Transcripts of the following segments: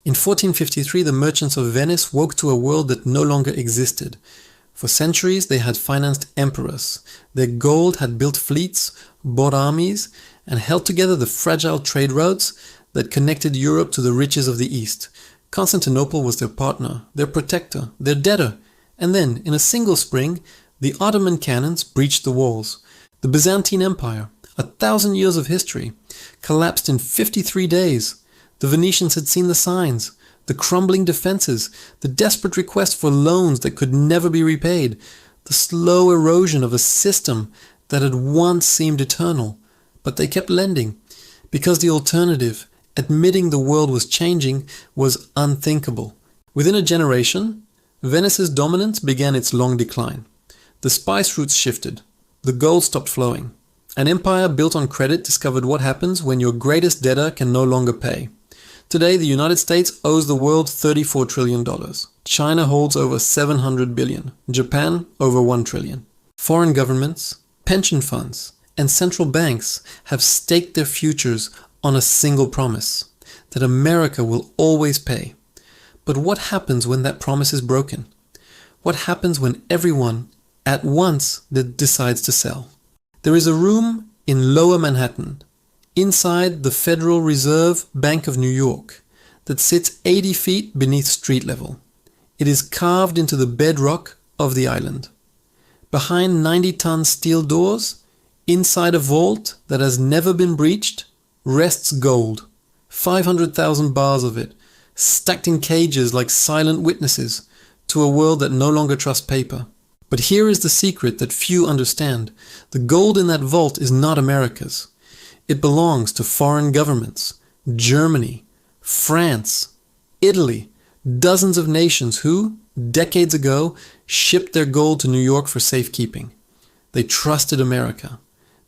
In 1453, the merchants of Venice woke to a world that no longer existed. For centuries, they had financed emperors. Their gold had built fleets, bought armies, and held together the fragile trade routes that connected Europe to the riches of the East. Constantinople was their partner, their protector, their debtor. And then, in a single spring, the Ottoman cannons breached the walls. The Byzantine Empire, 1,000 years of history, collapsed in 53 days. The Venetians had seen the signs, the crumbling defenses, the desperate request for loans that could never be repaid, the slow erosion of a system that had once seemed eternal. But they kept lending, because the alternative, admitting the world was changing, was unthinkable. Within a generation, Venice's dominance began its long decline. The spice routes shifted. The gold stopped flowing. An empire built on credit discovered what happens when your greatest debtor can no longer pay. Today, the United States owes the world $34 trillion. China holds over $700 billion. Japan, over $1 trillion. Foreign governments, pension funds, and central banks have staked their futures on a single promise, that America will always pay. But what happens when that promise is broken? What happens when everyone, at once, decides to sell? There is a room in Lower Manhattan, inside the Federal Reserve Bank of New York, that sits 80 feet beneath street level. It is carved into the bedrock of the island. Behind 90-ton steel doors, inside a vault that has never been breached, rests gold, 500,000 bars of it, stacked in cages like silent witnesses to a world that no longer trusts paper. But here is the secret that few understand. The gold in that vault is not America's. It belongs to foreign governments, Germany, France, Italy, dozens of nations who, decades ago, shipped their gold to New York for safekeeping. They trusted America.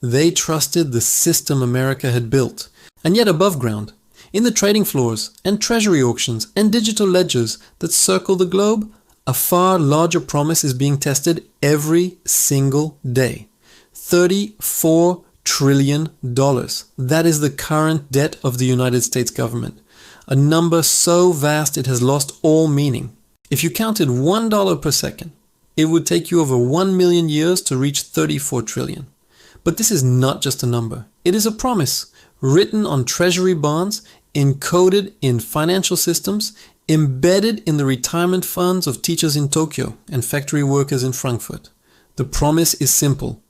They trusted the system America had built. And yet above ground, in the trading floors and treasury auctions and digital ledgers that circle the globe, a far larger promise is being tested every single day. $34 trillion. That is the current debt of the United States government. A number so vast it has lost all meaning. If you counted $1 per second, it would take you over 1 million years to reach 34 trillion. But this is not just a number. It is a promise, written on treasury bonds, encoded in financial systems, embedded in the retirement funds of teachers in Tokyo and factory workers in Frankfurt. The promise is simple.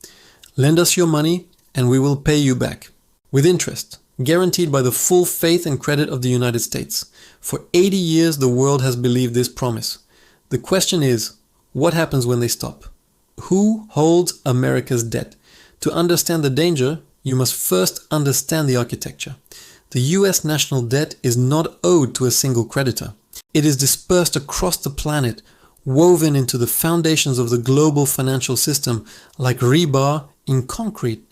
Lend us your money and we will pay you back. With interest, guaranteed by the full faith and credit of the United States. For 80 years the world has believed this promise. The question is, what happens when they stop? Who holds America's debt? To understand the danger, you must first understand the architecture. The US national debt is not owed to a single creditor. It is dispersed across the planet, woven into the foundations of the global financial system like rebar in concrete.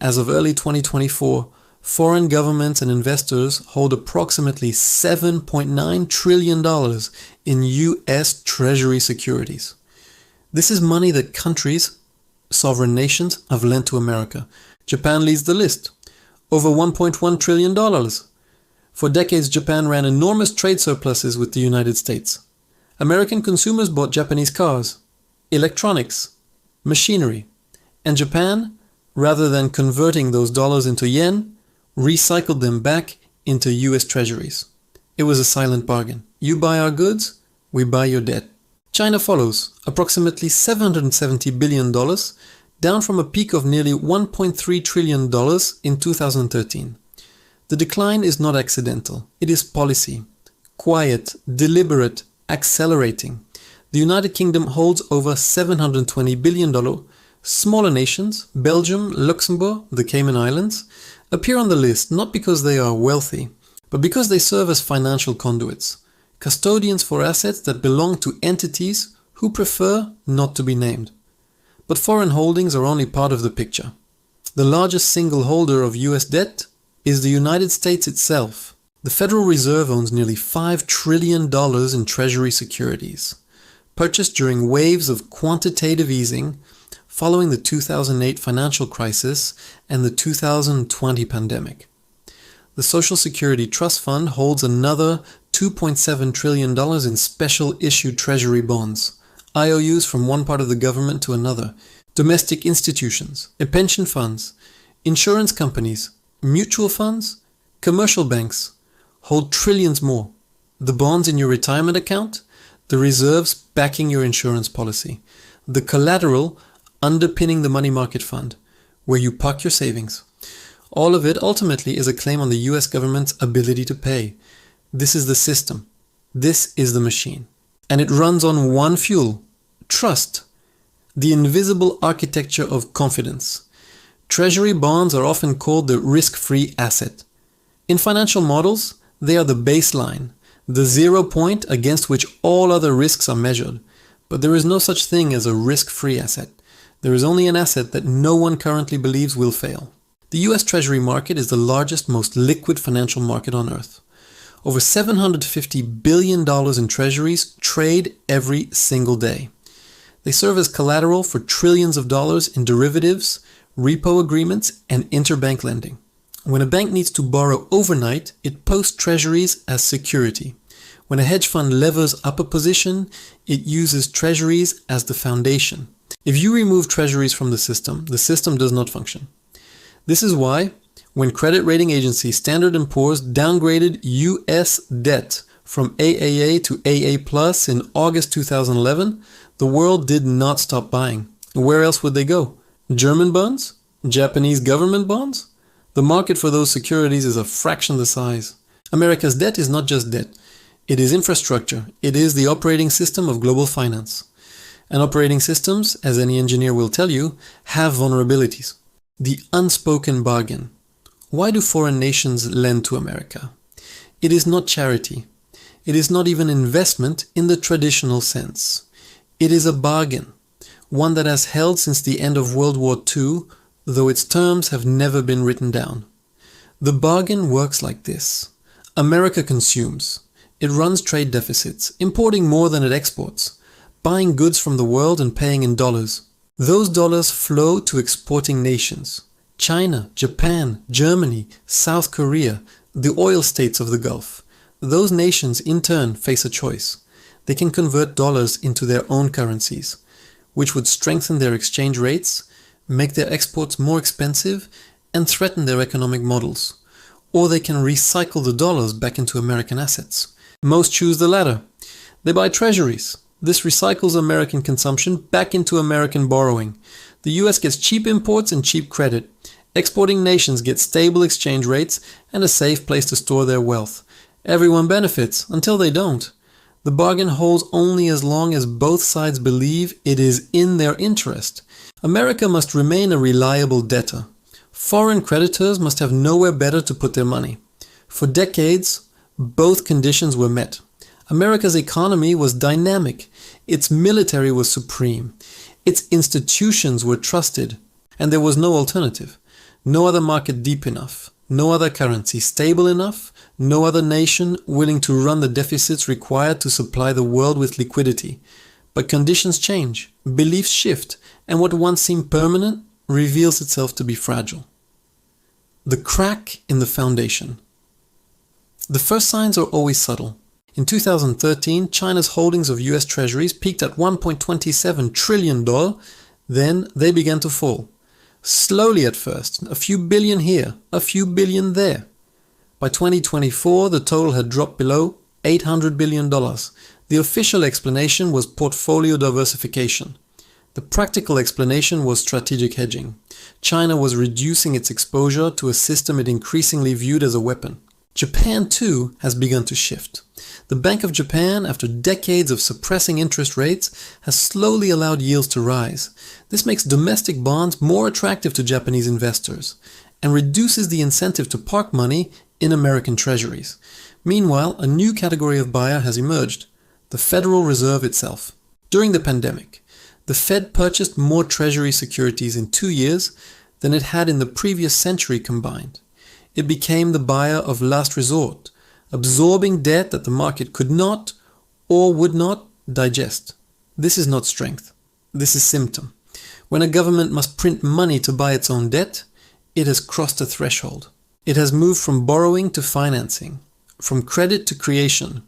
As of early 2024, foreign governments and investors hold approximately $7.9 trillion in US Treasury securities. This is money that countries, sovereign nations, have lent to America. Japan leads the list. Over $1.1 trillion. For decades, Japan ran enormous trade surpluses with the United States. American consumers bought Japanese cars, electronics, machinery, and Japan, rather than converting those dollars into yen, recycled them back into US treasuries. It was a silent bargain. You buy our goods, we buy your debt. China follows, approximately $770 billion, down from a peak of nearly $1.3 trillion in 2013. The decline is not accidental. It is policy. Quiet, deliberate, accelerating. The United Kingdom holds over $720 billion. Smaller nations, Belgium, Luxembourg, the Cayman Islands, appear on the list not because they are wealthy, but because they serve as financial conduits, custodians for assets that belong to entities who prefer not to be named. But foreign holdings are only part of the picture. The largest single holder of US debt is the United States itself. The Federal Reserve owns nearly $5 trillion in treasury securities, purchased during waves of quantitative easing following the 2008 financial crisis and the 2020 pandemic. The The Social Security Trust Fund holds another $2.7 trillion in special issued treasury bonds, IOUs from one part of the government to another, domestic institutions, pension funds, insurance companies, mutual funds, commercial banks hold trillions more. The bonds in your retirement account, the reserves backing your insurance policy, the collateral underpinning the money market fund, where you park your savings. All of it ultimately is a claim on the US government's ability to pay. This is the system. This is the machine. And it runs on one fuel: trust, the invisible architecture of confidence. Treasury bonds are often called the risk-free asset. In financial models, they are the baseline, the 0 point against which all other risks are measured. But there is no such thing as a risk-free asset. There is only an asset that no one currently believes will fail. The US Treasury market is the largest, most liquid financial market on Earth. Over $750 billion in treasuries trade every single day. They serve as collateral for trillions of dollars in derivatives, repo agreements, and interbank lending. When a bank needs to borrow overnight, it posts treasuries as security. When a hedge fund levers up a position, it uses treasuries as the foundation. If you remove treasuries from the system does not function. This is why, when credit rating agency Standard & Poor's downgraded US debt from AAA to AA+ in August 2011, the world did not stop buying. Where else would they go? German bonds? Japanese government bonds? The market for those securities is a fraction the size. America's debt is not just debt. It is infrastructure. It is the operating system of global finance. And operating systems, as any engineer will tell you, have vulnerabilities. The unspoken bargain. Why do foreign nations lend to America? It is not charity. It is not even investment in the traditional sense. It is a bargain, one that has held since the end of World War II, though its terms have never been written down. The bargain works like this. America consumes. It runs trade deficits, importing more than it exports, buying goods from the world and paying in dollars. Those dollars flow to exporting nations: China, Japan, Germany, South Korea, the oil states of the Gulf. Those nations in turn face a choice. They can convert dollars into their own currencies, which would strengthen their exchange rates, make their exports more expensive, and threaten their economic models. Or they can recycle the dollars back into American assets. Most choose the latter. They buy treasuries. This recycles American consumption back into American borrowing. The US gets cheap imports and cheap credit. Exporting nations get stable exchange rates and a safe place to store their wealth. Everyone benefits until they don't. The bargain holds only as long as both sides believe it is in their interest. America must remain a reliable debtor. Foreign creditors must have nowhere better to put their money. For decades, both conditions were met. America's economy was dynamic. Its military was supreme. Its institutions were trusted. And there was no alternative. No other market deep enough. No other currency stable enough. No other nation willing to run the deficits required to supply the world with liquidity. But conditions change. Beliefs shift. And what once seemed permanent reveals itself to be fragile. The crack in the foundation. The first signs are always subtle. In 2013, China's holdings of US treasuries peaked at $1.27 trillion, then they began to fall. Slowly at first, a few billion here, a few billion there. By 2024, the total had dropped below $800 billion. The official explanation was portfolio diversification. The practical explanation was strategic hedging. China was reducing its exposure to a system it increasingly viewed as a weapon. Japan, too, has begun to shift. The Bank of Japan, after decades of suppressing interest rates, has slowly allowed yields to rise. This makes domestic bonds more attractive to Japanese investors and reduces the incentive to park money in American treasuries. Meanwhile, a new category of buyer has emerged: the Federal Reserve itself. During the pandemic, the Fed purchased more treasury securities in 2 years than it had in the previous century combined. It became the buyer of last resort, absorbing debt that the market could not or would not digest. This is not strength. This is symptom. When a government must print money to buy its own debt, it has crossed a threshold. It has moved from borrowing to financing, from credit to creation.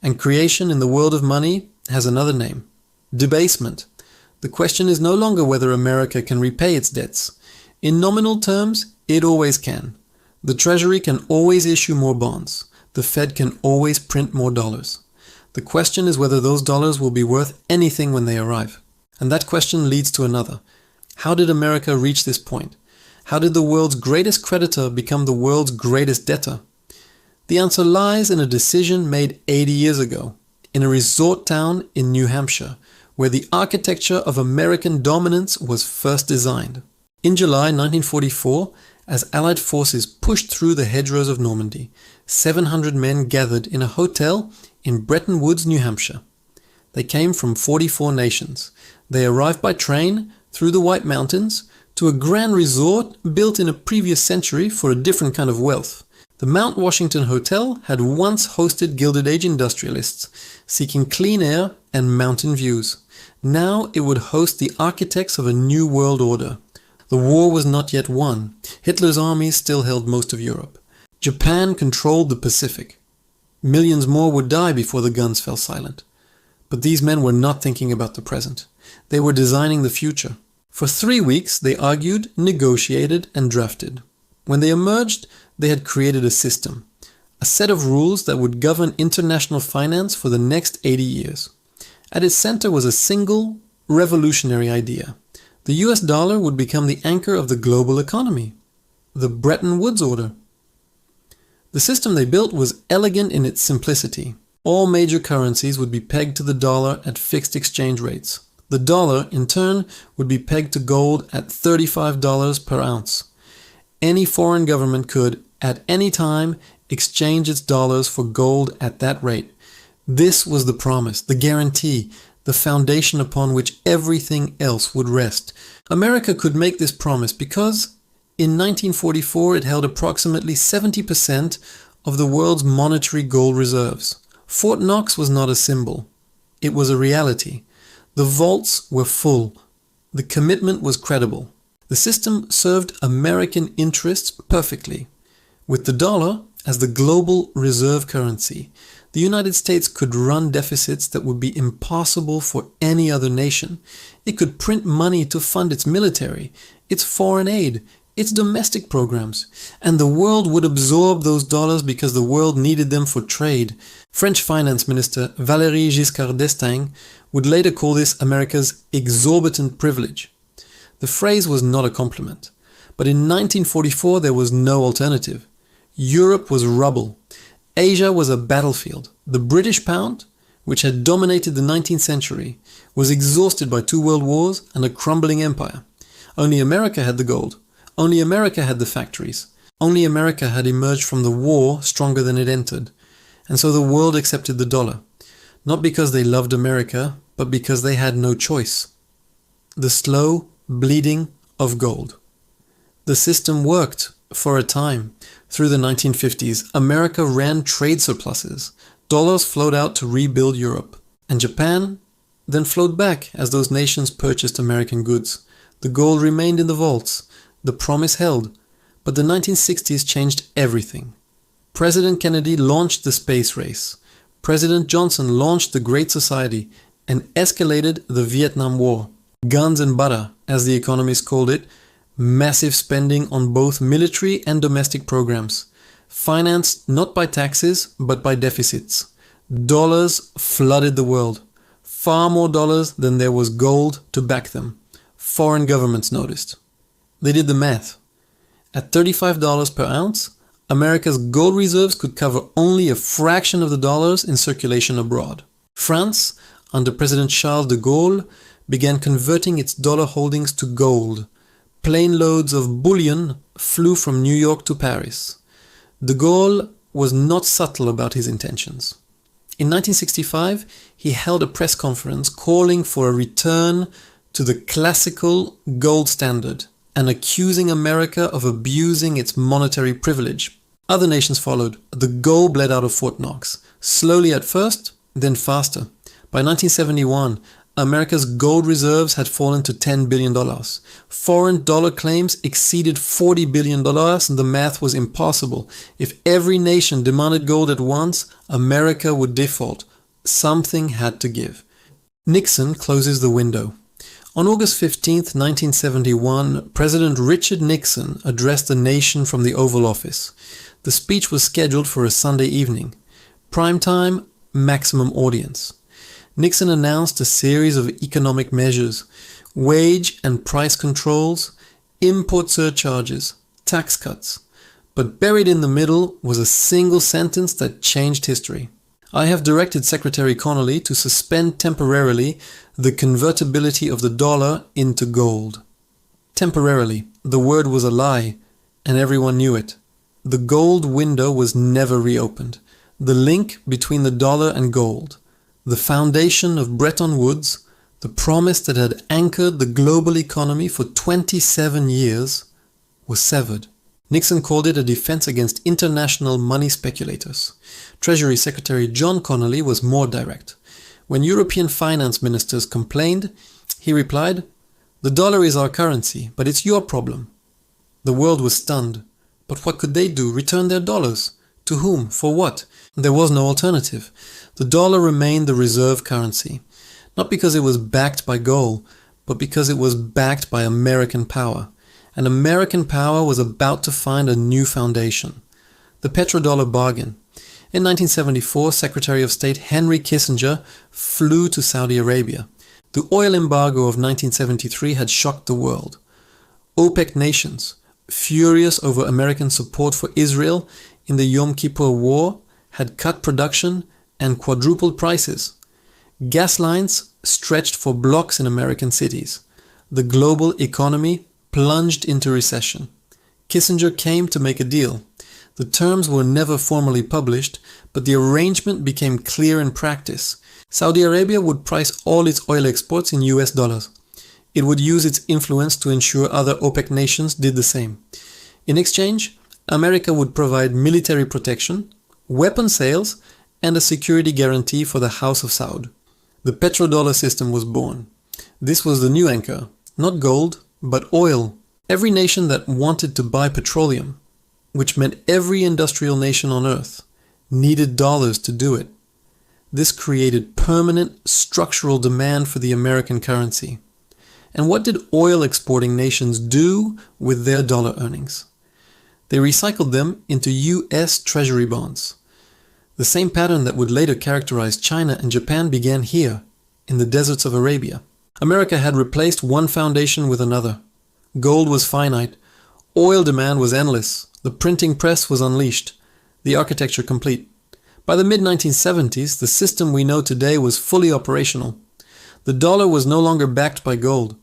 And creation in the world of money has another name: debasement. The question is no longer whether America can repay its debts. In nominal terms, it always can. The Treasury can always issue more bonds. The Fed can always print more dollars. The question is whether those dollars will be worth anything when they arrive. And that question leads to another. How did America reach this point? How did the world's greatest creditor become the world's greatest debtor? The answer lies in a decision made 80 years ago, in a resort town in New Hampshire, where the architecture of American dominance was first designed. In July 1944, as Allied forces pushed through the hedgerows of Normandy, 700 men gathered in a hotel in Bretton, New Hampshire. They came from 44 nations. They arrived by train through the White Mountains to a grand resort built in a previous century for a different kind of wealth. The Mount Washington Hotel had once hosted Gilded Age industrialists seeking clean air and mountain views. Now it would host the architects of a new world order. The war was not yet won. Hitler's armies still held most of Europe. Japan controlled the Pacific. Millions more would die before the guns fell silent. But these men were not thinking about the present. They were designing the future. For 3 weeks they argued, negotiated, and drafted. When they emerged, they had created a system, a set of rules that would govern international finance for the next 80 years. At its center was a single, revolutionary idea. The US dollar would become the anchor of the global economy. The Bretton Woods Order. The system they built was elegant in its simplicity. All major currencies would be pegged to the dollar at fixed exchange rates. The dollar, in turn, would be pegged to gold at $35 per ounce. Any foreign government could, at any time, exchange its dollars for gold at that rate. This was the promise, the guarantee, the foundation upon which everything else would rest. America could make this promise because in 1944 it held approximately 70% of the world's monetary gold reserves. Fort Knox was not a symbol. It was a reality. The vaults were full. The commitment was credible. The system served American interests perfectly. With the dollar as the global reserve currency, the United States could run deficits that would be impossible for any other nation. It could print money to fund its military, its foreign aid, its domestic programs, and the world would absorb those dollars because the world needed them for trade. French Finance Minister Valéry Giscard d'Estaing would later call this America's exorbitant privilege. The phrase was not a compliment, but in 1944 there was no alternative. Europe was rubble. Asia was a battlefield. The British pound, which had dominated the 19th century, was exhausted by 2 world wars and a crumbling empire. Only America had the gold. Only America had the factories. Only America had emerged from the war stronger than it entered. And so the world accepted the dollar. Not because they loved America, but because they had no choice. The slow bleeding of gold. The system worked for a time. Through the 1950s, America ran trade surpluses. Dollars flowed out to rebuild Europe. And Japan then flowed back as those nations purchased American goods. The gold remained in the vaults. The promise held. But the 1960s changed everything. President Kennedy launched the space race. President Johnson launched the Great Society and escalated the Vietnam War. Guns and butter, as the economists called it, massive spending on both military and domestic programs, financed not by taxes but by deficits. Dollars flooded the world, far more dollars than there was gold to back them. Foreign governments noticed. They did the math. At $35 per ounce, America's gold reserves could cover only a fraction of the dollars in circulation abroad. France, under President Charles de Gaulle, began converting its dollar holdings to gold. Plane loads of bullion flew from New York to Paris. De Gaulle was not subtle about his intentions. In 1965, he held a press conference calling for a return to the classical gold standard and accusing America of abusing its monetary privilege. Other nations followed. The gold bled out of Fort Knox, slowly at first, then faster. By 1971, America's gold reserves had fallen to $10 billion. Foreign dollar claims exceeded $40 billion, and the math was impossible. If every nation demanded gold at once, America would default. Something had to give. Nixon closes the window. On August 15, 1971, President Richard Nixon addressed the nation from the Oval Office. The speech was scheduled for a Sunday evening. Prime time, maximum audience. Nixon announced a series of economic measures: wage and price controls, import surcharges, tax cuts. But buried in the middle was a single sentence that changed history. I have directed Secretary Connolly to suspend temporarily the convertibility of the dollar into gold. Temporarily. The word was a lie, and everyone knew it. The gold window was never reopened. The link between the dollar and gold, the foundation of Bretton Woods, the promise that had anchored the global economy for 27 years, was severed. Nixon called it a defense against international money speculators. Treasury Secretary John Connolly was more direct. When European finance ministers complained, he replied, "The dollar is our currency, but it's your problem." The world was stunned. But what could they do? Return their dollars? To whom? For what? There was no alternative. The dollar remained the reserve currency, not because it was backed by gold, but because it was backed by American power. And American power was about to find a new foundation. The petrodollar bargain. In 1974, Secretary of State Henry Kissinger flew to Saudi Arabia. The oil embargo of 1973 had shocked the world. OPEC nations, furious over American support for Israel in the Yom Kippur War, had cut production and quadrupled prices. Gas lines stretched for blocks in American cities. The global economy plunged into recession. Kissinger came to make a deal. The terms were never formally published, but the arrangement became clear in practice. Saudi Arabia would price all its oil exports in US dollars. It would use its influence to ensure other OPEC nations did the same. In exchange, America would provide military protection, weapon sales, and a security guarantee for the House of Saud. The petrodollar system was born. This was the new anchor, not gold, but oil. Every nation that wanted to buy petroleum, which meant every industrial nation on earth, needed dollars to do it. This created permanent structural demand for the American currency. And what did oil exporting nations do with their dollar earnings? They recycled them into US Treasury bonds. The same pattern that would later characterize China and Japan began here, in the deserts of Arabia. America had replaced one foundation with another. Gold was finite. Oil demand was endless. The printing press was unleashed. The architecture complete. By the mid-1970s, the system we know today was fully operational. The dollar was no longer backed by gold.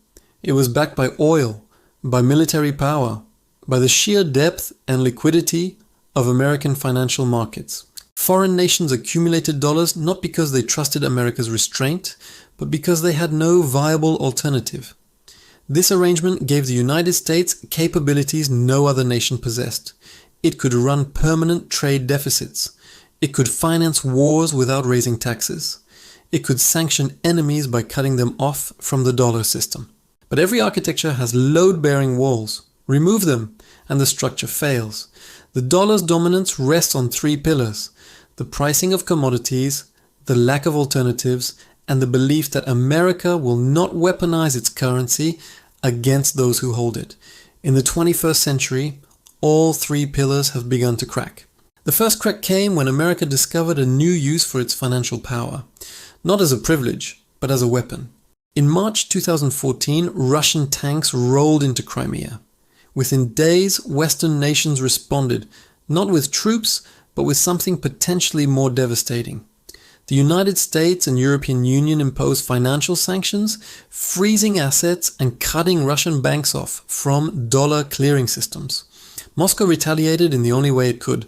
It was backed by oil, by military power, by the sheer depth and liquidity of American financial markets. Foreign nations accumulated dollars not because they trusted America's restraint, but because they had no viable alternative. This arrangement gave the United States capabilities no other nation possessed. It could run permanent trade deficits. It could finance wars without raising taxes. It could sanction enemies by cutting them off from the dollar system. But every architecture has load-bearing walls. Remove them, and the structure fails. The dollar's dominance rests on three pillars: the pricing of commodities, the lack of alternatives, and the belief that America will not weaponize its currency against those who hold it. In the 21st century, all three pillars have begun to crack. The first crack came when America discovered a new use for its financial power, not as a privilege, but as a weapon. In March 2014, Russian tanks rolled into Crimea. Within days, Western nations responded, not with troops, but with something potentially more devastating. The United States and European Union imposed financial sanctions, freezing assets and cutting Russian banks off from dollar clearing systems. Moscow retaliated in the only way it could.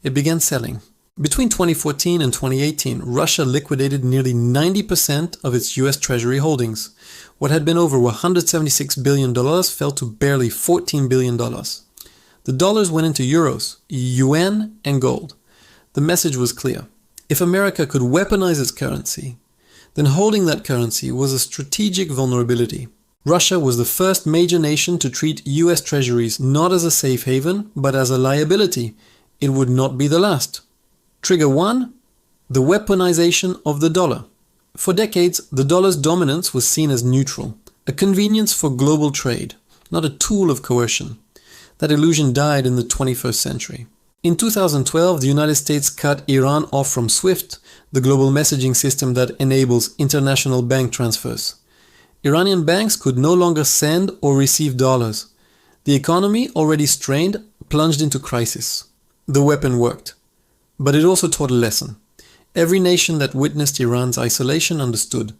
It began selling. Between 2014 and 2018, Russia liquidated nearly 90% of its US Treasury holdings. What had been over $176 billion fell to barely $14 billion. The dollars went into euros, yuan, and gold. The message was clear. If America could weaponize its currency, then holding that currency was a strategic vulnerability. Russia was the first major nation to treat US treasuries not as a safe haven, but as a liability. It would not be the last. Trigger 1. The weaponization of the dollar. For decades, the dollar's dominance was seen as neutral, a convenience for global trade, not a tool of coercion. That illusion died in the 21st century. In 2012, the United States cut Iran off from SWIFT, the global messaging system that enables international bank transfers. Iranian banks could no longer send or receive dollars. The economy, already strained, plunged into crisis. The weapon worked. But it also taught a lesson. Every nation that witnessed Iran's isolation understood.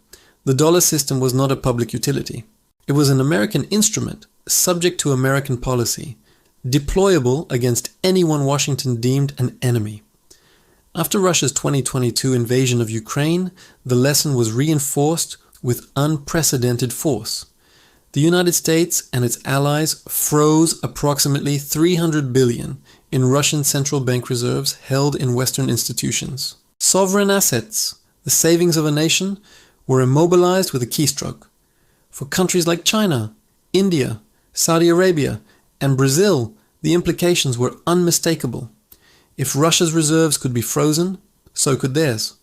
The dollar system was not a public utility. It was an American instrument, subject to American policy, deployable against anyone Washington deemed an enemy. After Russia's 2022 invasion of Ukraine, the lesson was reinforced with unprecedented force. The United States and its allies froze approximately $300 billion in Russian central bank reserves held in Western institutions. Sovereign assets, the savings of a nation, were immobilized with a keystroke. For countries like China, India, Saudi Arabia, and Brazil, the implications were unmistakable. If Russia's reserves could be frozen, so could theirs.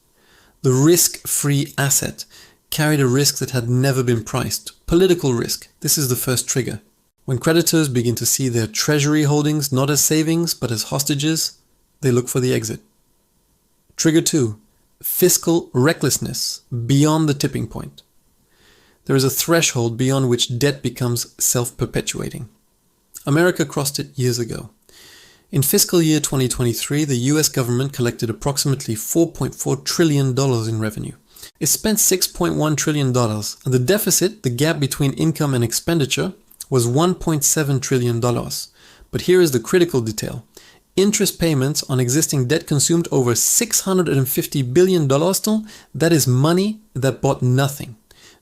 The risk-free asset carried a risk that had never been priced. Political risk. This is the first trigger. When creditors begin to see their treasury holdings not as savings but as hostages, they look for the exit. Trigger 2. Fiscal recklessness beyond the tipping point. There is a threshold beyond which debt becomes self-perpetuating. America crossed it years ago. In fiscal year 2023, the US government collected approximately $4.4 trillion in revenue. It spent $6.1 trillion, and the deficit, the gap between income and expenditure, was $1.7 trillion. But here is the critical detail. Interest payments on existing debt consumed over $650 billion still. That is money that bought nothing.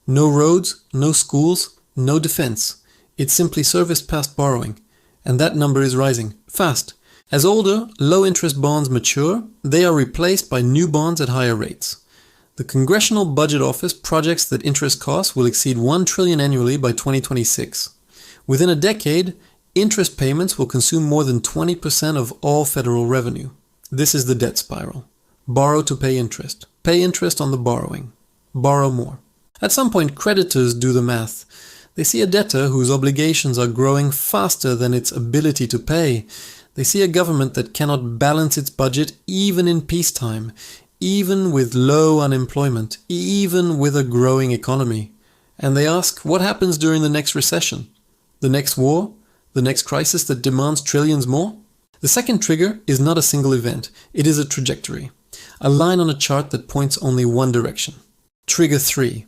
No roads, no schools, no defense. It simply serviced past borrowing. And that number is rising, fast. As older, low-interest bonds mature, they are replaced by new bonds at higher rates. The Congressional Budget Office projects that interest costs will exceed $1 trillion annually by 2026. Within a decade, interest payments will consume more than 20% of all federal revenue. This is the debt spiral. Borrow to pay interest. Pay interest on the borrowing. Borrow more. At some point, creditors do the math. They see a debtor whose obligations are growing faster than its ability to pay. They see a government that cannot balance its budget even in peacetime, even with low unemployment, even with a growing economy. And they ask, what happens during the next recession? The next war? The next crisis that demands trillions more? The second trigger is not a single event. It is a trajectory. A line on a chart that points only one direction. Trigger 3.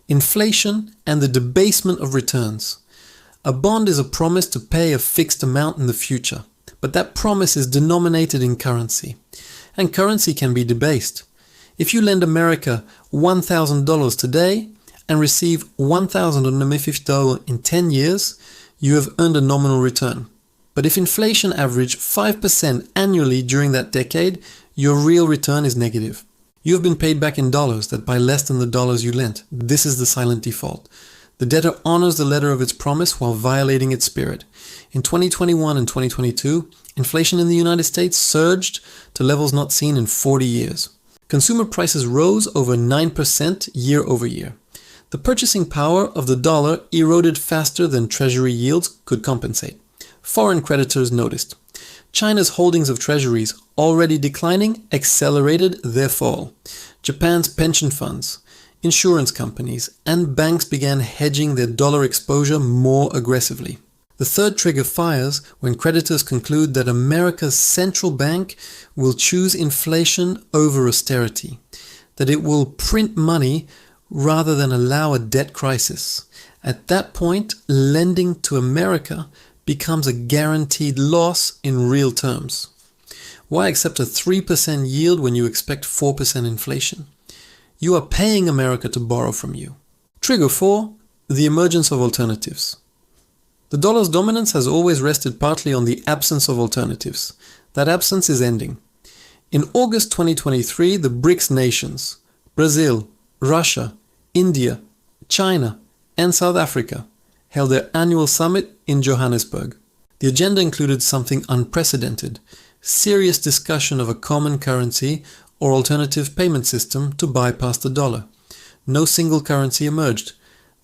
Inflation and the debasement of returns. A bond is a promise to pay a fixed amount in the future, but that promise is denominated in currency. And currency can be debased. If you lend America $1,000 today and receive $1,050 in 10 years, you have earned a nominal return. But if inflation averaged 5% annually during that decade, your real return is negative. You have been paid back in dollars that buy less than the dollars you lent. This is the silent default. The debtor honors the letter of its promise while violating its spirit. In 2021 and 2022, inflation in the United States surged to levels not seen in 40 years. Consumer prices rose over 9% year over year. The purchasing power of the dollar eroded faster than treasury yields could compensate. Foreign creditors noticed. China's holdings of treasuries, already declining, accelerated their fall. Japan's pension funds, insurance companies, and banks began hedging their dollar exposure more aggressively. The third trigger fires when creditors conclude that America's central bank will choose inflation over austerity, that it will print money rather than allow a debt crisis. At that point, lending to America becomes a guaranteed loss in real terms. Why accept a 3% yield when you expect 4% inflation? You are paying America to borrow from you. Trigger 4. The emergence of alternatives. The dollar's dominance has always rested partly on the absence of alternatives. That absence is ending. In August 2023, the BRICS nations, Brazil, Russia, India, China, and South Africa held their annual summit in Johannesburg. The agenda included something unprecedented: serious discussion of a common currency or alternative payment system to bypass the dollar. No single currency emerged.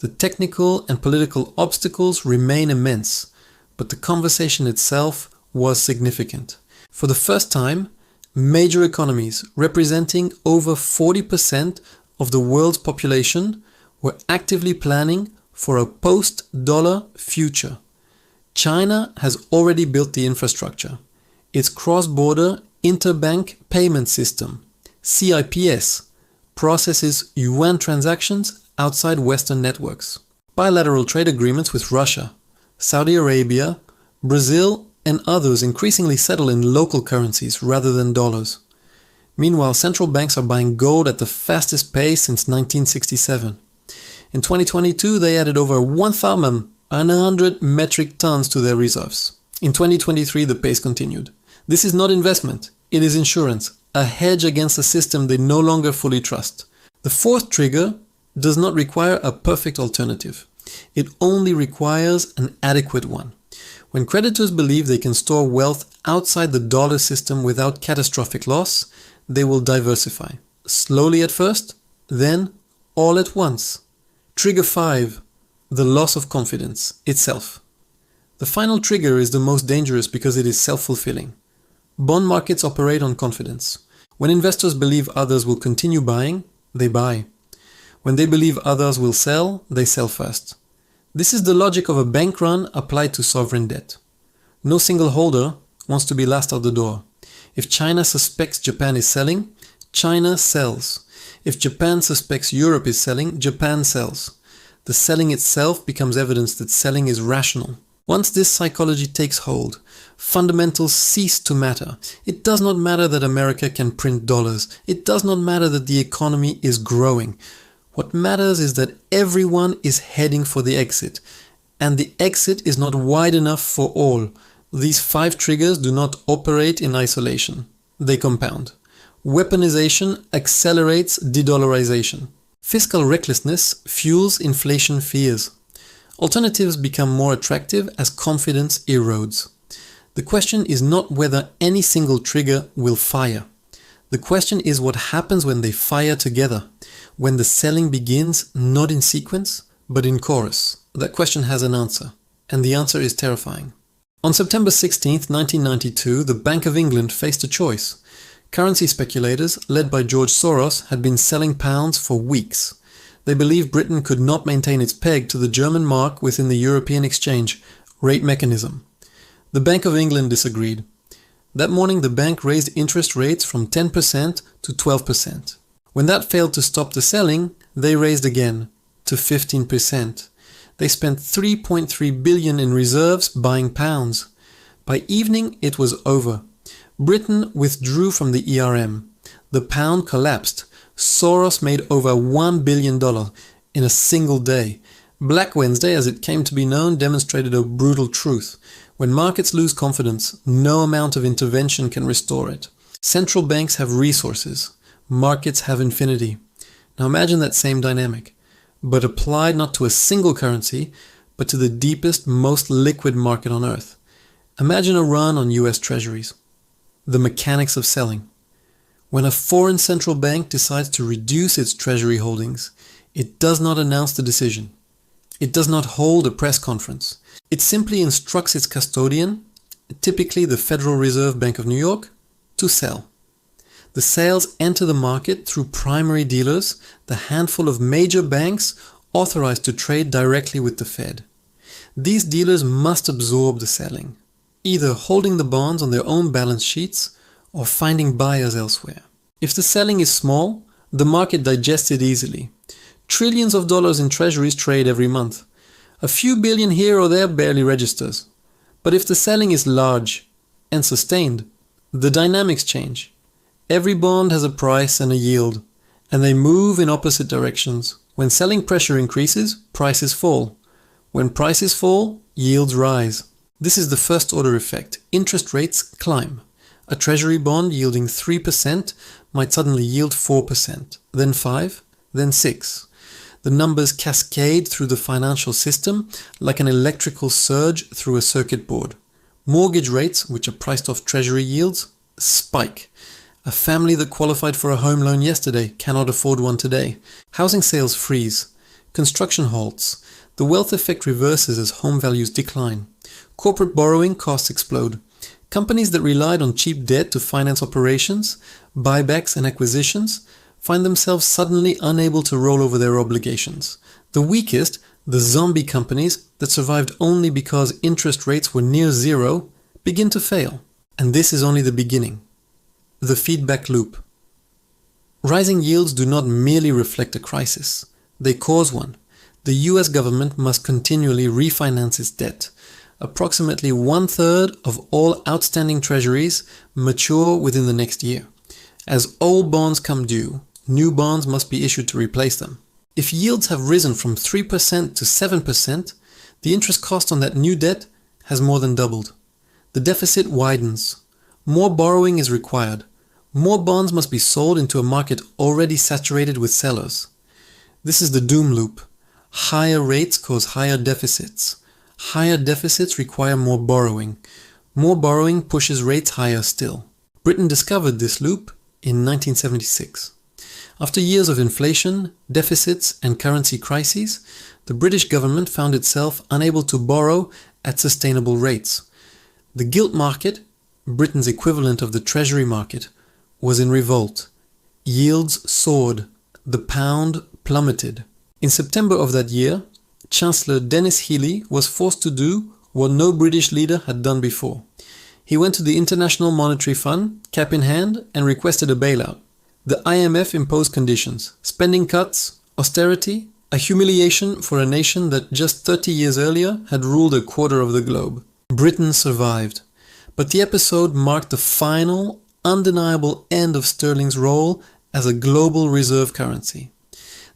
The technical and political obstacles remain immense, but the conversation itself was significant. For the first time, major economies representing over 40% of the world's population were actively planning for a post-dollar future. China has already built the infrastructure. Its cross-border interbank payment system, CIPS, processes yuan transactions outside Western networks. Bilateral trade agreements with Russia, Saudi Arabia, Brazil, and others increasingly settle in local currencies rather than dollars. Meanwhile, central banks are buying gold at the fastest pace since 1967. In 2022, they added over 1,100 metric tons to their reserves. In 2023, the pace continued. This is not investment, it is insurance, a hedge against a system they no longer fully trust. The fourth trigger does not require a perfect alternative. It only requires an adequate one. When creditors believe they can store wealth outside the dollar system without catastrophic loss, they will diversify. Slowly at first, then all at once. Trigger 5. The loss of confidence itself. The final trigger is the most dangerous because it is self-fulfilling. Bond markets operate on confidence. When investors believe others will continue buying, they buy. When they believe others will sell, they sell first. This is the logic of a bank run applied to sovereign debt. No single holder wants to be last out the door. If China suspects Japan is selling, China sells. If Japan suspects Europe is selling, Japan sells. The selling itself becomes evidence that selling is rational. Once this psychology takes hold, fundamentals cease to matter. It does not matter that America can print dollars. It does not matter that the economy is growing. What matters is that everyone is heading for the exit, and the exit is not wide enough for all. These 5 triggers do not operate in isolation. They compound. Weaponization accelerates de-dollarization. Fiscal recklessness fuels inflation fears. Alternatives become more attractive as confidence erodes. The question is not whether any single trigger will fire. The question is what happens when they fire together, when the selling begins not in sequence, but in chorus. That question has an answer, and the answer is terrifying. On September 16, 1992, the Bank of England faced a choice. Currency speculators, led by George Soros, had been selling pounds for weeks. They believed Britain could not maintain its peg to the German mark within the European exchange rate mechanism. The Bank of England disagreed. That morning, the bank raised interest rates from 10% to 12%. When that failed to stop the selling, they raised again to 15%. They spent 3.3 billion in reserves buying pounds. By evening, it was over. Britain withdrew from the ERM. The pound collapsed. Soros made over $1 billion in a single day. Black Wednesday, as it came to be known, demonstrated a brutal truth. When markets lose confidence, no amount of intervention can restore it. Central banks have resources. Markets have infinity. Now imagine that same dynamic, but applied not to a single currency, but to the deepest, most liquid market on earth. Imagine a run on US Treasuries. The mechanics of selling. When a foreign central bank decides to reduce its treasury holdings, it does not announce the decision. It does not hold a press conference. It simply instructs its custodian, typically the Federal Reserve Bank of New York, to sell. The sales enter the market through primary dealers, the handful of major banks authorized to trade directly with the Fed. These dealers must absorb the selling, either holding the bonds on their own balance sheets or finding buyers elsewhere. If the selling is small, the market digests it easily. Trillions of dollars in treasuries trade every month. A few billion here or there barely registers. But if the selling is large and sustained, the dynamics change. Every bond has a price and a yield, and they move in opposite directions. When selling pressure increases, prices fall. When prices fall, yields rise. This is the first order effect. Interest rates climb. A treasury bond yielding 3% might suddenly yield 4%, then 5%, then 6. The numbers cascade through the financial system like an electrical surge through a circuit board. Mortgage rates, which are priced off treasury yields, spike. A family that qualified for a home loan yesterday cannot afford one today. Housing sales freeze. Construction halts. The wealth effect reverses as home values decline. Corporate borrowing costs explode. Companies that relied on cheap debt to finance operations, buybacks and acquisitions find themselves suddenly unable to roll over their obligations. The weakest, the zombie companies that survived only because interest rates were near zero, begin to fail. And this is only the beginning. The feedback loop. Rising yields do not merely reflect a crisis. They cause one. The US government must continually refinance its debt. Approximately 1/3 of all outstanding treasuries mature within the next year. As old bonds come due, new bonds must be issued to replace them. If yields have risen from 3% to 7%, the interest cost on that new debt has more than doubled. The deficit widens. More borrowing is required. More bonds must be sold into a market already saturated with sellers. This is the doom loop. Higher rates cause higher deficits. Higher deficits require more borrowing. More borrowing pushes rates higher still. Britain discovered this loop in 1976. After years of inflation, deficits, and currency crises, the British government found itself unable to borrow at sustainable rates. The gilt market, Britain's equivalent of the treasury market, was in revolt. Yields soared. The pound plummeted. In September of that year, Chancellor Denis Healey was forced to do what no British leader had done before. He went to the International Monetary Fund, cap in hand, and requested a bailout. The IMF imposed conditions: spending cuts, austerity, a humiliation for a nation that just 30 years earlier had ruled a quarter of the globe. Britain survived, but the episode marked the final, undeniable end of sterling's role as a global reserve currency.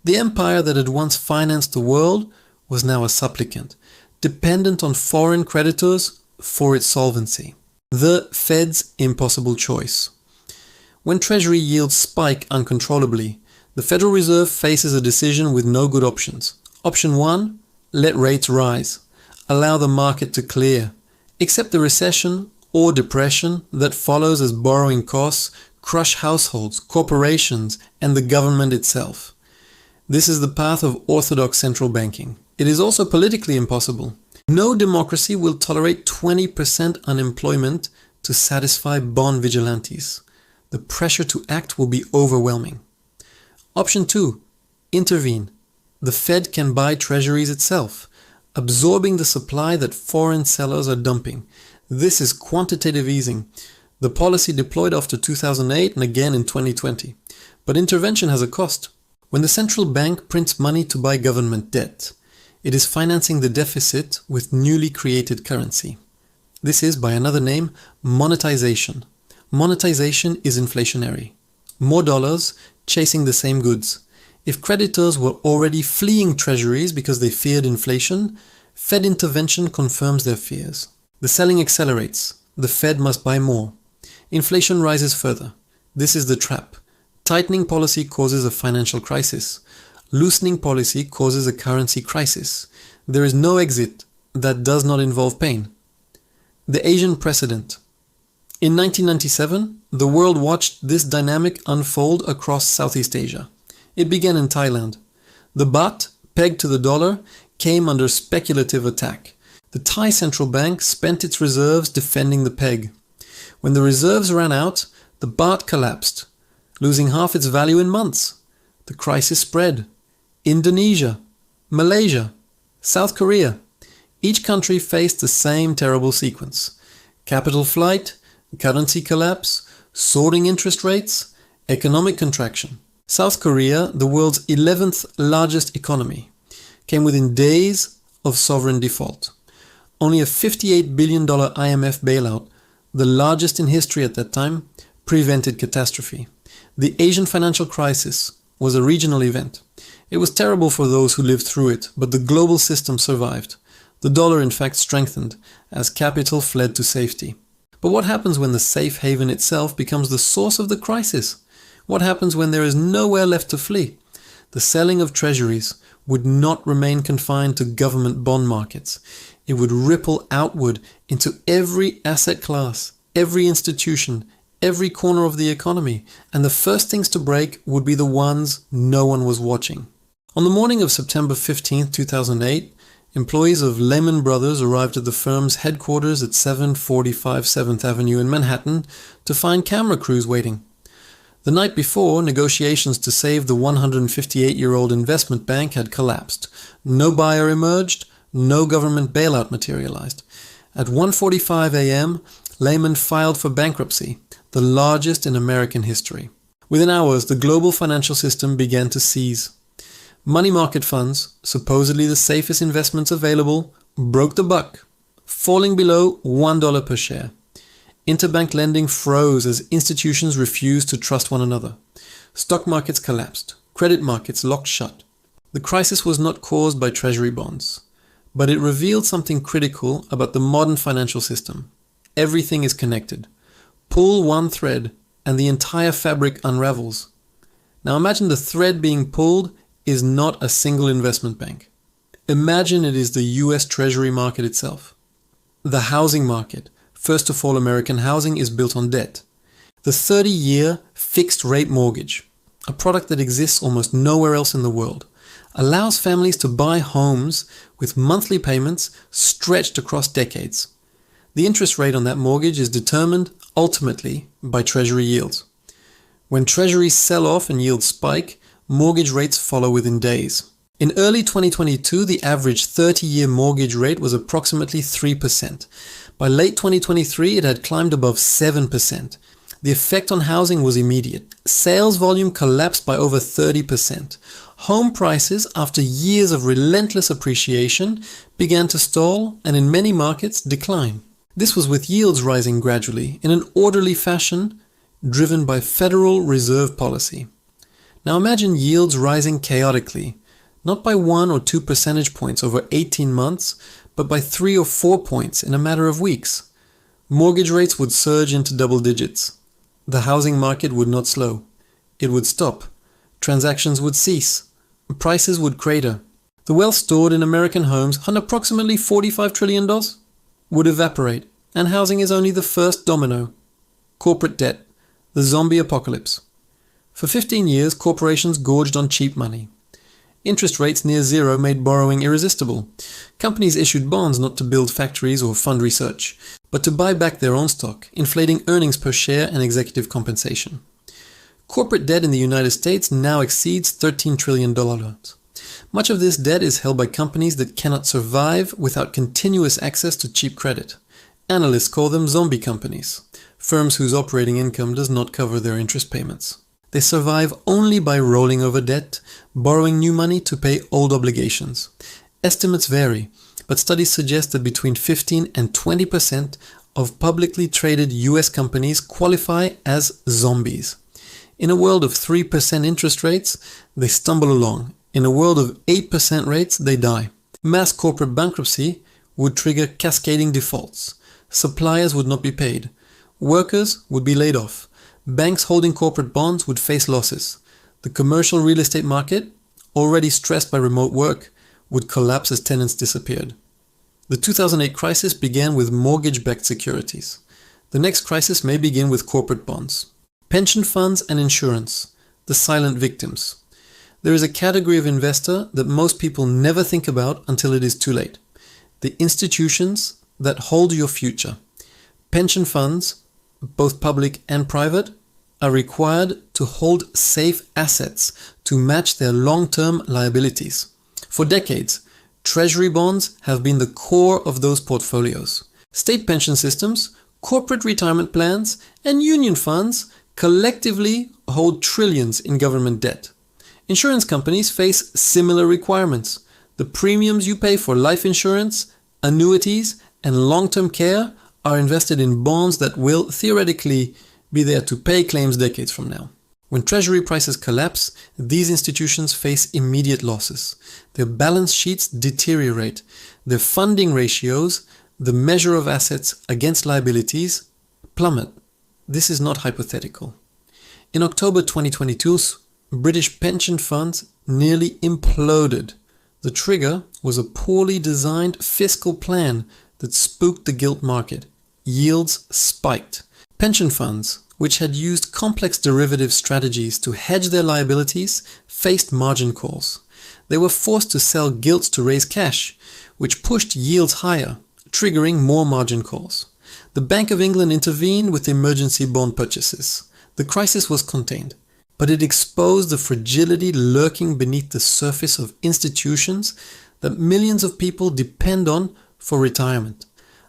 The empire that had once financed the world was now a supplicant, dependent on foreign creditors for its solvency. The Fed's impossible choice. When treasury yields spike uncontrollably, the Federal Reserve faces a decision with no good options. Option 1, let rates rise. Allow the market to clear. Accept the recession or depression that follows as borrowing costs crush households, corporations, and the government itself. This is the path of orthodox central banking. It is also politically impossible. No democracy will tolerate 20% unemployment to satisfy bond vigilantes. The pressure to act will be overwhelming. Option 2. Intervene. The Fed can buy treasuries itself, absorbing the supply that foreign sellers are dumping. This is quantitative easing, the policy deployed after 2008 and again in 2020. But intervention has a cost. When the central bank prints money to buy government debt, it is financing the deficit with newly created currency. This is, by another name, monetization. Monetization is inflationary. More dollars chasing the same goods. If creditors were already fleeing treasuries because they feared inflation, Fed intervention confirms their fears. The selling accelerates. The Fed must buy more. Inflation rises further. This is the trap. Tightening policy causes a financial crisis. Loosening policy causes a currency crisis. There is no exit that does not involve pain. The Asian precedent. In 1997, the world watched this dynamic unfold across Southeast Asia. It began in Thailand. The baht, pegged to the dollar, came under speculative attack. The Thai central bank spent its reserves defending the peg. When the reserves ran out, the baht collapsed, losing half its value in months. The crisis spread. Indonesia, Malaysia, South Korea. Each country faced the same terrible sequence. Capital flight, currency collapse, soaring interest rates, economic contraction. South Korea, the world's 11th largest economy, came within days of sovereign default. Only a $58 billion IMF bailout, the largest in history at that time, prevented catastrophe. The Asian financial crisis was a regional event. It was terrible for those who lived through it, but the global system survived. The dollar in fact strengthened as capital fled to safety. But what happens when the safe haven itself becomes the source of the crisis? What happens when there is nowhere left to flee? The selling of treasuries would not remain confined to government bond markets. It would ripple outward into every asset class, every institution, every corner of the economy, and the first things to break would be the ones no one was watching. On the morning of September 15, 2008, employees of Lehman Brothers arrived at the firm's headquarters at 745 7th Avenue in Manhattan to find camera crews waiting. The night before, negotiations to save the 158-year-old investment bank had collapsed. No buyer emerged, no government bailout materialized. At 1:45 a.m., Lehman filed for bankruptcy, the largest in American history. Within hours, the global financial system began to seize. Money market funds, supposedly the safest investments available, broke the buck, falling below $1 per share. Interbank lending froze as institutions refused to trust one another. Stock markets collapsed. Credit markets locked shut. The crisis was not caused by treasury bonds, but it revealed something critical about the modern financial system. Everything is connected. Pull one thread and the entire fabric unravels. Now imagine the thread being pulled is not a single investment bank. Imagine it is the US Treasury market itself. The housing market, first of all American housing, is built on debt. The 30-year fixed-rate mortgage, a product that exists almost nowhere else in the world, allows families to buy homes with monthly payments stretched across decades. The interest rate on that mortgage is determined ultimately by Treasury yields. When Treasuries sell off and yields spike, mortgage rates follow within days. In early 2022, the average 30-year mortgage rate was approximately 3%. By late 2023, it had climbed above 7%. The effect on housing was immediate. Sales volume collapsed by over 30%. Home prices, after years of relentless appreciation, began to stall and in many markets decline. This was with yields rising gradually, in an orderly fashion, driven by Federal Reserve policy. Now imagine yields rising chaotically, not by 1 or 2 percentage points over 18 months, but by 3 or 4 points in a matter of weeks. Mortgage rates would surge into double digits. The housing market would not slow. It would stop. Transactions would cease. Prices would crater. The wealth stored in American homes, on approximately $45 trillion, would evaporate, and housing is only the first domino. Corporate debt, the zombie apocalypse. For 15 years, corporations gorged on cheap money. Interest rates near zero made borrowing irresistible. Companies issued bonds not to build factories or fund research, but to buy back their own stock, inflating earnings per share and executive compensation. Corporate debt in the United States now exceeds $13 trillion. Much of this debt is held by companies that cannot survive without continuous access to cheap credit. Analysts call them zombie companies, firms whose operating income does not cover their interest payments. They survive only by rolling over debt, borrowing new money to pay old obligations. Estimates vary, but studies suggest that between 15 and 20% of publicly traded US companies qualify as zombies. In a world of 3% interest rates, they stumble along. In a world of 8% rates, they die. Mass corporate bankruptcy would trigger cascading defaults. Suppliers would not be paid. Workers would be laid off. Banks holding corporate bonds would face losses. The commercial real estate market, already stressed by remote work, would collapse as tenants disappeared. The 2008 crisis began with mortgage-backed securities. The next crisis may begin with corporate bonds. Pension funds and insurance, the silent victims. There is a category of investor that most people never think about until it is too late. The institutions that hold your future. Pension funds, both public and private, are required to hold safe assets to match their long-term liabilities. For decades, treasury bonds have been the core of those portfolios. State pension systems, corporate retirement plans, and union funds collectively hold trillions in government debt. Insurance companies face similar requirements. The premiums you pay for life insurance, annuities, and long-term care are invested in bonds that will theoretically be there to pay claims decades from now. When treasury prices collapse, these institutions face immediate losses. Their balance sheets deteriorate. Their funding ratios, the measure of assets against liabilities, plummet. This is not hypothetical. In October 2022, British pension funds nearly imploded. The trigger was a poorly designed fiscal plan that spooked the gilt market. Yields spiked. Pension funds, which had used complex derivative strategies to hedge their liabilities, faced margin calls. They were forced to sell gilts to raise cash, which pushed yields higher, triggering more margin calls. The Bank of England intervened with emergency bond purchases. The crisis was contained, but it exposed the fragility lurking beneath the surface of institutions that millions of people depend on for retirement.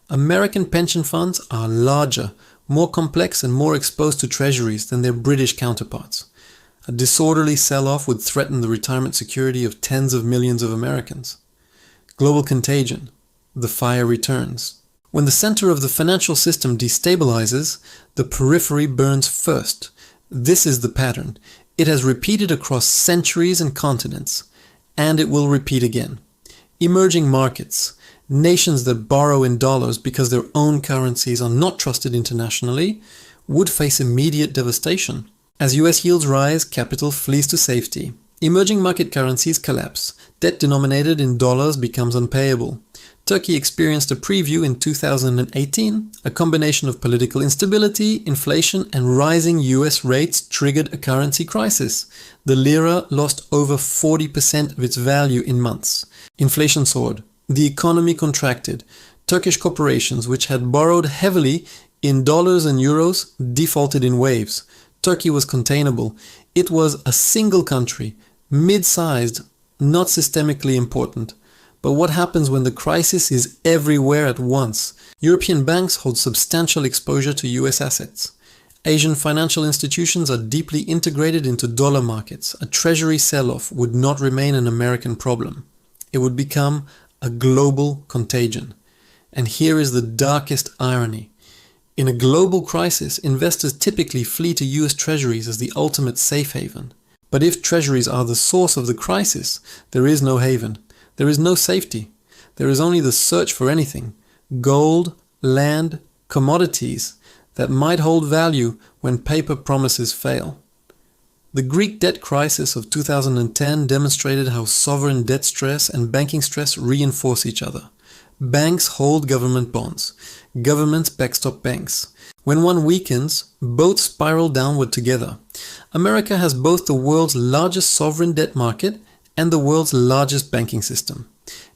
American pension funds are larger, more complex and more exposed to treasuries than their British counterparts. A disorderly sell-off would threaten the retirement security of tens of millions of Americans. Global contagion. The fire returns. When the center of the financial system destabilizes, the periphery burns first. This is the pattern. It has repeated across centuries and continents, and it will repeat again. Emerging markets. Nations that borrow in dollars because their own currencies are not trusted internationally would face immediate devastation. As US yields rise, capital flees to safety. Emerging market currencies collapse. Debt denominated in dollars becomes unpayable. Turkey experienced a preview in 2018. A combination of political instability, inflation, and rising US rates triggered a currency crisis. The lira lost over 40% of its value in months. Inflation soared. The economy contracted. Turkish corporations, which had borrowed heavily in dollars and euros, defaulted in waves. Turkey was containable. It was a single country, mid-sized, not systemically important. But what happens when the crisis is everywhere at once? European banks hold substantial exposure to US assets. Asian financial institutions are deeply integrated into dollar markets. A treasury sell-off would not remain an American problem. It would become a global contagion. And here is the darkest irony. In a global crisis, investors typically flee to US treasuries as the ultimate safe haven. But if treasuries are the source of the crisis, there is no haven. There is no safety. There is only the search for anything, gold, land, commodities, that might hold value when paper promises fail. The Greek debt crisis of 2010 demonstrated how sovereign debt stress and banking stress reinforce each other. Banks hold government bonds. Governments backstop banks. When one weakens, both spiral downward together. America has both the world's largest sovereign debt market and the world's largest banking system.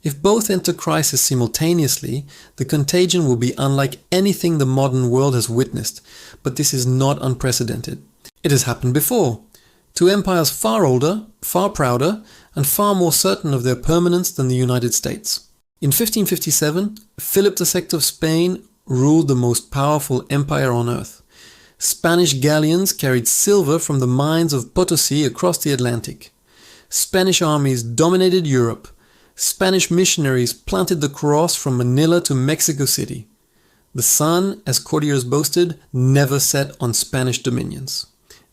If both enter crisis simultaneously, the contagion will be unlike anything the modern world has witnessed, but this is not unprecedented. It has happened before, to empires far older, far prouder, and far more certain of their permanence than the United States. In 1557, Philip II of Spain ruled the most powerful empire on earth. Spanish galleons carried silver from the mines of Potosi across the Atlantic. Spanish armies dominated Europe. Spanish missionaries planted the cross from Manila to Mexico City. The sun, as courtiers boasted, never set on Spanish dominions.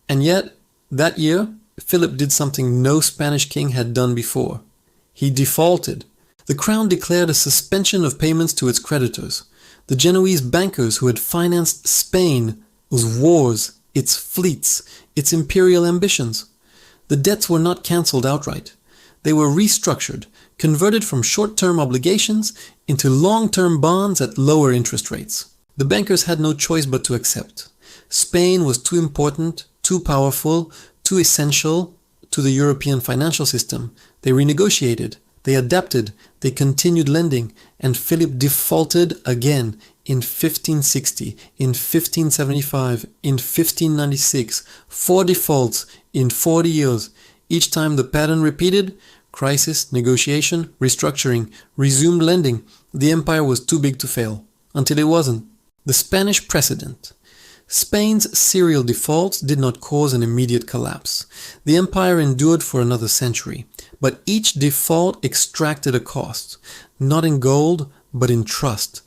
And yet, that year, Philip did something no Spanish king had done before. He defaulted. The crown declared a suspension of payments to its creditors. The Genoese bankers who had financed Spain, its wars, its fleets, its imperial ambitions. The debts were not cancelled outright. They were restructured, converted from short-term obligations into long-term bonds at lower interest rates. The bankers had no choice but to accept. Spain was too important, too powerful, too essential to the European financial system. They renegotiated, they adapted, they continued lending, and Philip defaulted again in 1560, in 1575, in 1596, 4 defaults in 40 years. Each time the pattern repeated, crisis, negotiation, restructuring, resumed lending. The empire was too big to fail, until it wasn't. The Spanish precedent. Spain's serial defaults did not cause an immediate collapse. The empire endured for another century, but each default extracted a cost, not in gold, but in trust.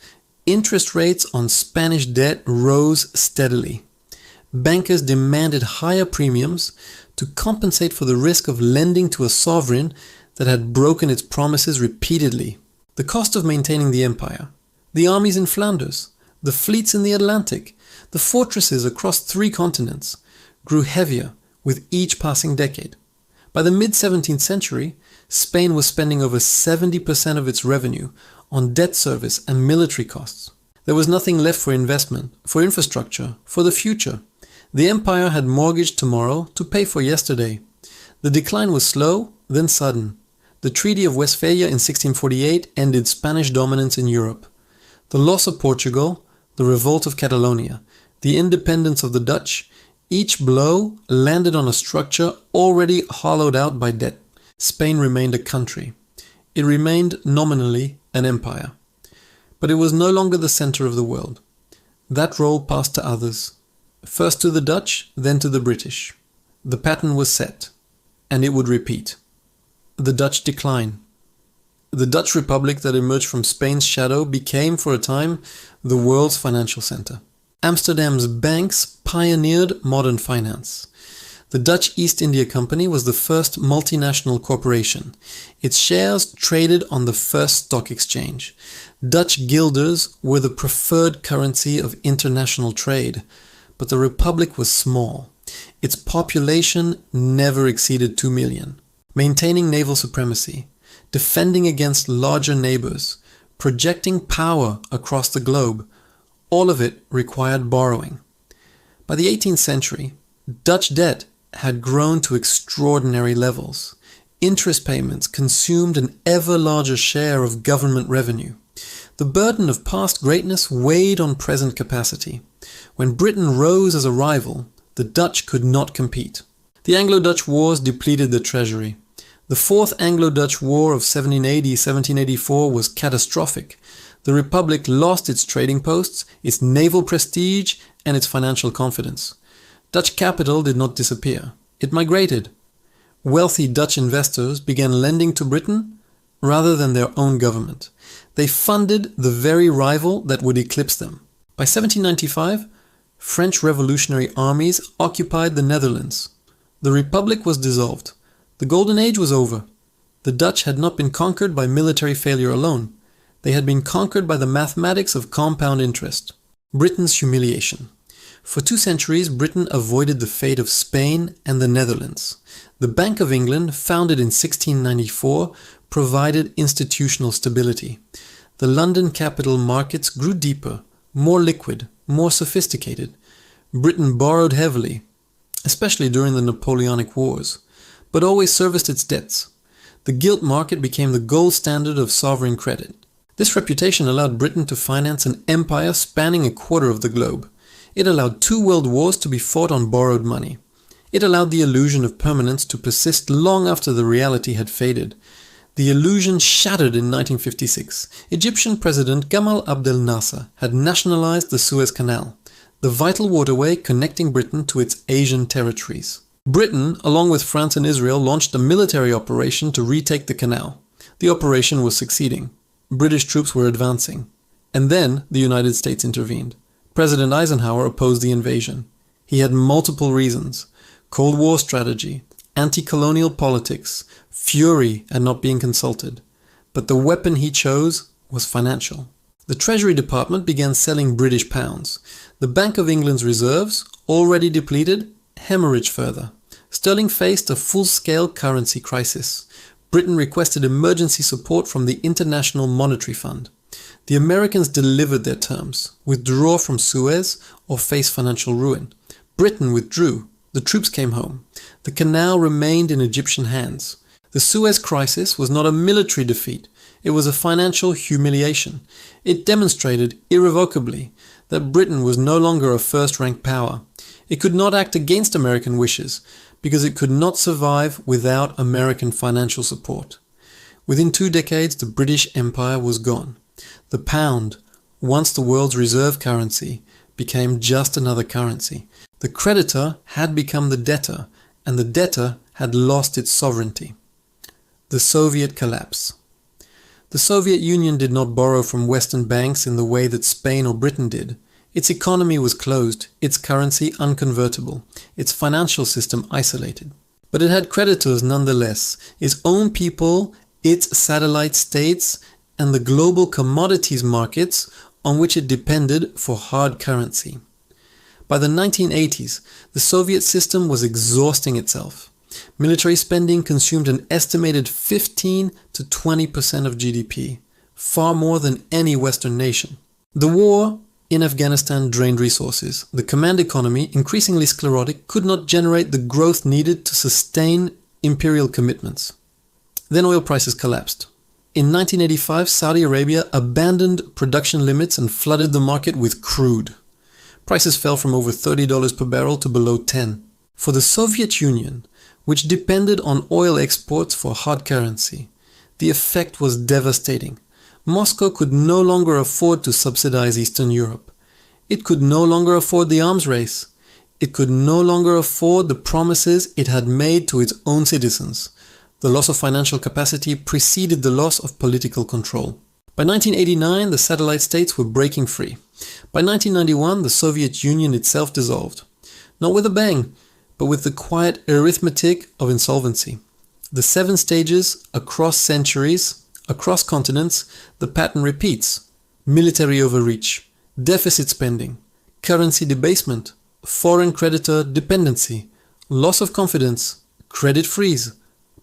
Interest rates on Spanish debt rose steadily. Bankers demanded higher premiums to compensate for the risk of lending to a sovereign that had broken its promises repeatedly. The cost of maintaining the empire, the armies in Flanders, the fleets in the Atlantic, the fortresses across 3 continents, grew heavier with each passing decade. By the mid-17th century, Spain was spending over 70% of its revenue on debt service and military costs. There was nothing left for investment, for infrastructure, for the future. The empire had mortgaged tomorrow to pay for yesterday. The decline was slow, then sudden. The Treaty of Westphalia in 1648 ended Spanish dominance in Europe. The loss of Portugal, the revolt of Catalonia, the independence of the Dutch, each blow landed on a structure already hollowed out by debt. Spain remained a country. It remained nominally an empire. But it was no longer the center of the world. That role passed to others. First to the Dutch, then to the British. The pattern was set, and it would repeat. The Dutch decline. The Dutch Republic that emerged from Spain's shadow became, for a time, the world's financial center. Amsterdam's banks pioneered modern finance. The Dutch East India Company was the first multinational corporation. Its shares traded on the first stock exchange. Dutch guilders were the preferred currency of international trade. But the Republic was small. Its population never exceeded 2 million. Maintaining naval supremacy, defending against larger neighbors, projecting power across the globe, all of it required borrowing. By the 18th century, Dutch debt had grown to extraordinary levels. Interest payments consumed an ever larger share of government revenue. The burden of past greatness weighed on present capacity. When Britain rose as a rival, the Dutch could not compete. The Anglo-Dutch Wars depleted the treasury. The Fourth Anglo-Dutch War of 1780-1784 was catastrophic. The Republic lost its trading posts, its naval prestige, and its financial confidence. Dutch capital did not disappear. It migrated. Wealthy Dutch investors began lending to Britain rather than their own government. They funded the very rival that would eclipse them. By 1795, French revolutionary armies occupied the Netherlands. The Republic was dissolved. The Golden Age was over. The Dutch had not been conquered by military failure alone. They had been conquered by the mathematics of compound interest. Britain's humiliation. For 2 centuries, Britain avoided the fate of Spain and the Netherlands. The Bank of England, founded in 1694, provided institutional stability. The London capital markets grew deeper, more liquid, more sophisticated. Britain borrowed heavily, especially during the Napoleonic Wars, but always serviced its debts. The gilt market became the gold standard of sovereign credit. This reputation allowed Britain to finance an empire spanning a quarter of the globe. It allowed 2 world wars to be fought on borrowed money. It allowed the illusion of permanence to persist long after the reality had faded. The illusion shattered in 1956. Egyptian President Gamal Abdel Nasser had nationalized the Suez Canal, the vital waterway connecting Britain to its Asian territories. Britain, along with France and Israel, launched a military operation to retake the canal. The operation was succeeding. British troops were advancing. And then the United States intervened. President Eisenhower opposed the invasion. He had multiple reasons: Cold War strategy, anti-colonial politics, fury at not being consulted. But the weapon he chose was financial. The Treasury Department began selling British pounds. The Bank of England's reserves, already depleted, hemorrhaged further. Sterling faced a full-scale currency crisis. Britain requested emergency support from the International Monetary Fund. The Americans delivered their terms: withdraw from Suez or face financial ruin. Britain withdrew. The troops came home. The canal remained in Egyptian hands. The Suez Crisis was not a military defeat. It was a financial humiliation. It demonstrated irrevocably that Britain was no longer a first-rank power. It could not act against American wishes because it could not survive without American financial support. Within 2 decades, the British Empire was gone. The pound, once the world's reserve currency, became just another currency. The creditor had become the debtor, and the debtor had lost its sovereignty. The Soviet collapse. The Soviet Union did not borrow from Western banks in the way that Spain or Britain did. Its economy was closed, its currency unconvertible, its financial system isolated. But it had creditors nonetheless, its own people, its satellite states, and the global commodities markets on which it depended for hard currency. By the 1980s, the Soviet system was exhausting itself. Military spending consumed an estimated 15 to 20% of GDP, far more than any Western nation. The war in Afghanistan drained resources. The command economy, increasingly sclerotic, could not generate the growth needed to sustain imperial commitments. Then oil prices collapsed. In 1985, Saudi Arabia abandoned production limits and flooded the market with crude. Prices fell from over $30 per barrel to below $10. For the Soviet Union, which depended on oil exports for hard currency, the effect was devastating. Moscow could no longer afford to subsidize Eastern Europe. It could no longer afford the arms race. It could no longer afford the promises it had made to its own citizens. The loss of financial capacity preceded the loss of political control. By 1989, the satellite states were breaking free. By 1991, the Soviet Union itself dissolved. Not with a bang, but with the quiet arithmetic of insolvency. The 7 stages across centuries, across continents, the pattern repeats. Military overreach, deficit spending, currency debasement, foreign creditor dependency, loss of confidence, credit freeze,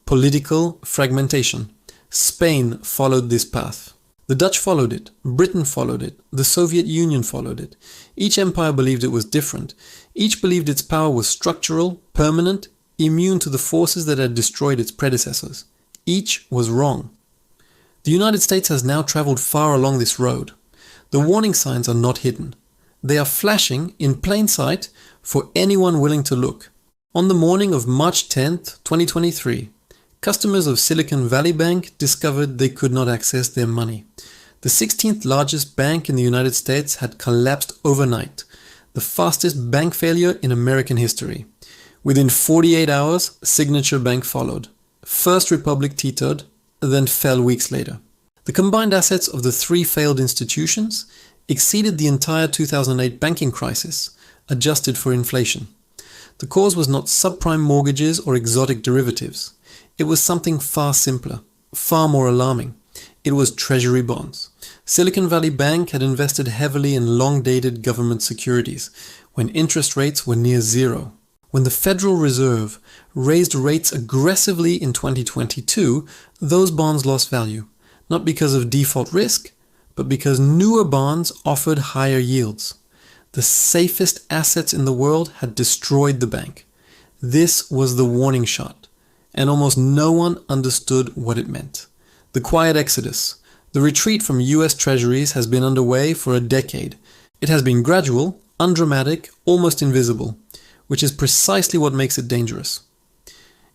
political fragmentation. Spain followed this path. The Dutch followed it, Britain followed it, the Soviet Union followed it. Each empire believed it was different. Each believed its power was structural, permanent, immune to the forces that had destroyed its predecessors. Each was wrong. The United States has now traveled far along this road. The warning signs are not hidden. They are flashing in plain sight for anyone willing to look. On the morning of March 10th, 2023, customers of Silicon Valley Bank discovered they could not access their money. The 16th largest bank in the United States had collapsed overnight, the fastest bank failure in American history. Within 48 hours, Signature Bank followed. First Republic teetered, then fell weeks later. The combined assets of the 3 failed institutions exceeded the entire 2008 banking crisis, adjusted for inflation. The cause was not subprime mortgages or exotic derivatives. It was something far simpler, far more alarming. It was treasury bonds. Silicon Valley Bank had invested heavily in long-dated government securities, when interest rates were near zero. When the Federal Reserve raised rates aggressively in 2022, those bonds lost value, not because of default risk, but because newer bonds offered higher yields. The safest assets in the world had destroyed the bank. This was the warning shot, and almost no one understood what it meant. The quiet exodus, the retreat from US treasuries has been underway for a decade. It has been gradual, undramatic, almost invisible, which is precisely what makes it dangerous.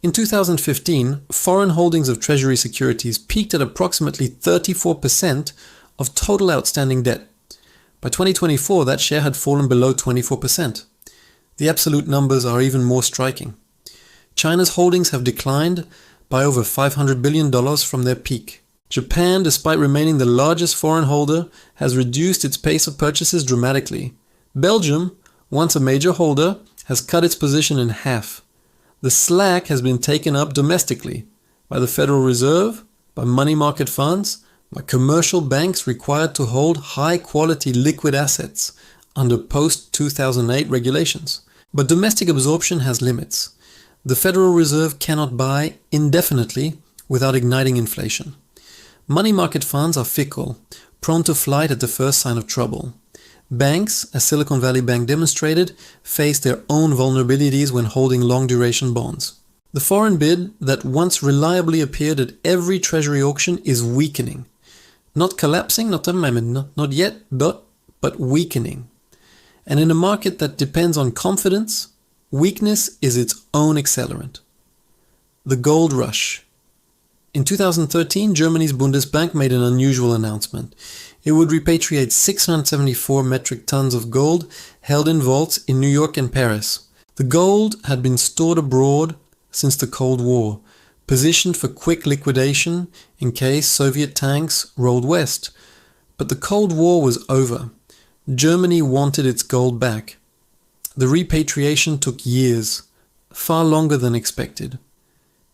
In 2015, foreign holdings of treasury securities peaked at approximately 34% of total outstanding debt. By 2024, that share had fallen below 24%. The absolute numbers are even more striking. China's holdings have declined by over $500 billion from their peak. Japan, despite remaining the largest foreign holder, has reduced its pace of purchases dramatically. Belgium, once a major holder, has cut its position in half. The slack has been taken up domestically by the Federal Reserve, by money market funds, by commercial banks required to hold high-quality liquid assets under post-2008 regulations. But domestic absorption has limits. The Federal Reserve cannot buy indefinitely without igniting inflation. Money market funds are fickle, prone to flight at the first sign of trouble. Banks, as Silicon Valley Bank demonstrated, face their own vulnerabilities when holding long-duration bonds. The foreign bid that once reliably appeared at every treasury auction is weakening. Not collapsing, not yet, but weakening. And in a market that depends on confidence, weakness is its own accelerant. The gold rush. In 2013, Germany's Bundesbank made an unusual announcement. It would repatriate 674 metric tons of gold held in vaults in New York and Paris. The gold had been stored abroad since the Cold War, positioned for quick liquidation in case Soviet tanks rolled west. But the Cold War was over. Germany wanted its gold back. The repatriation took years, far longer than expected.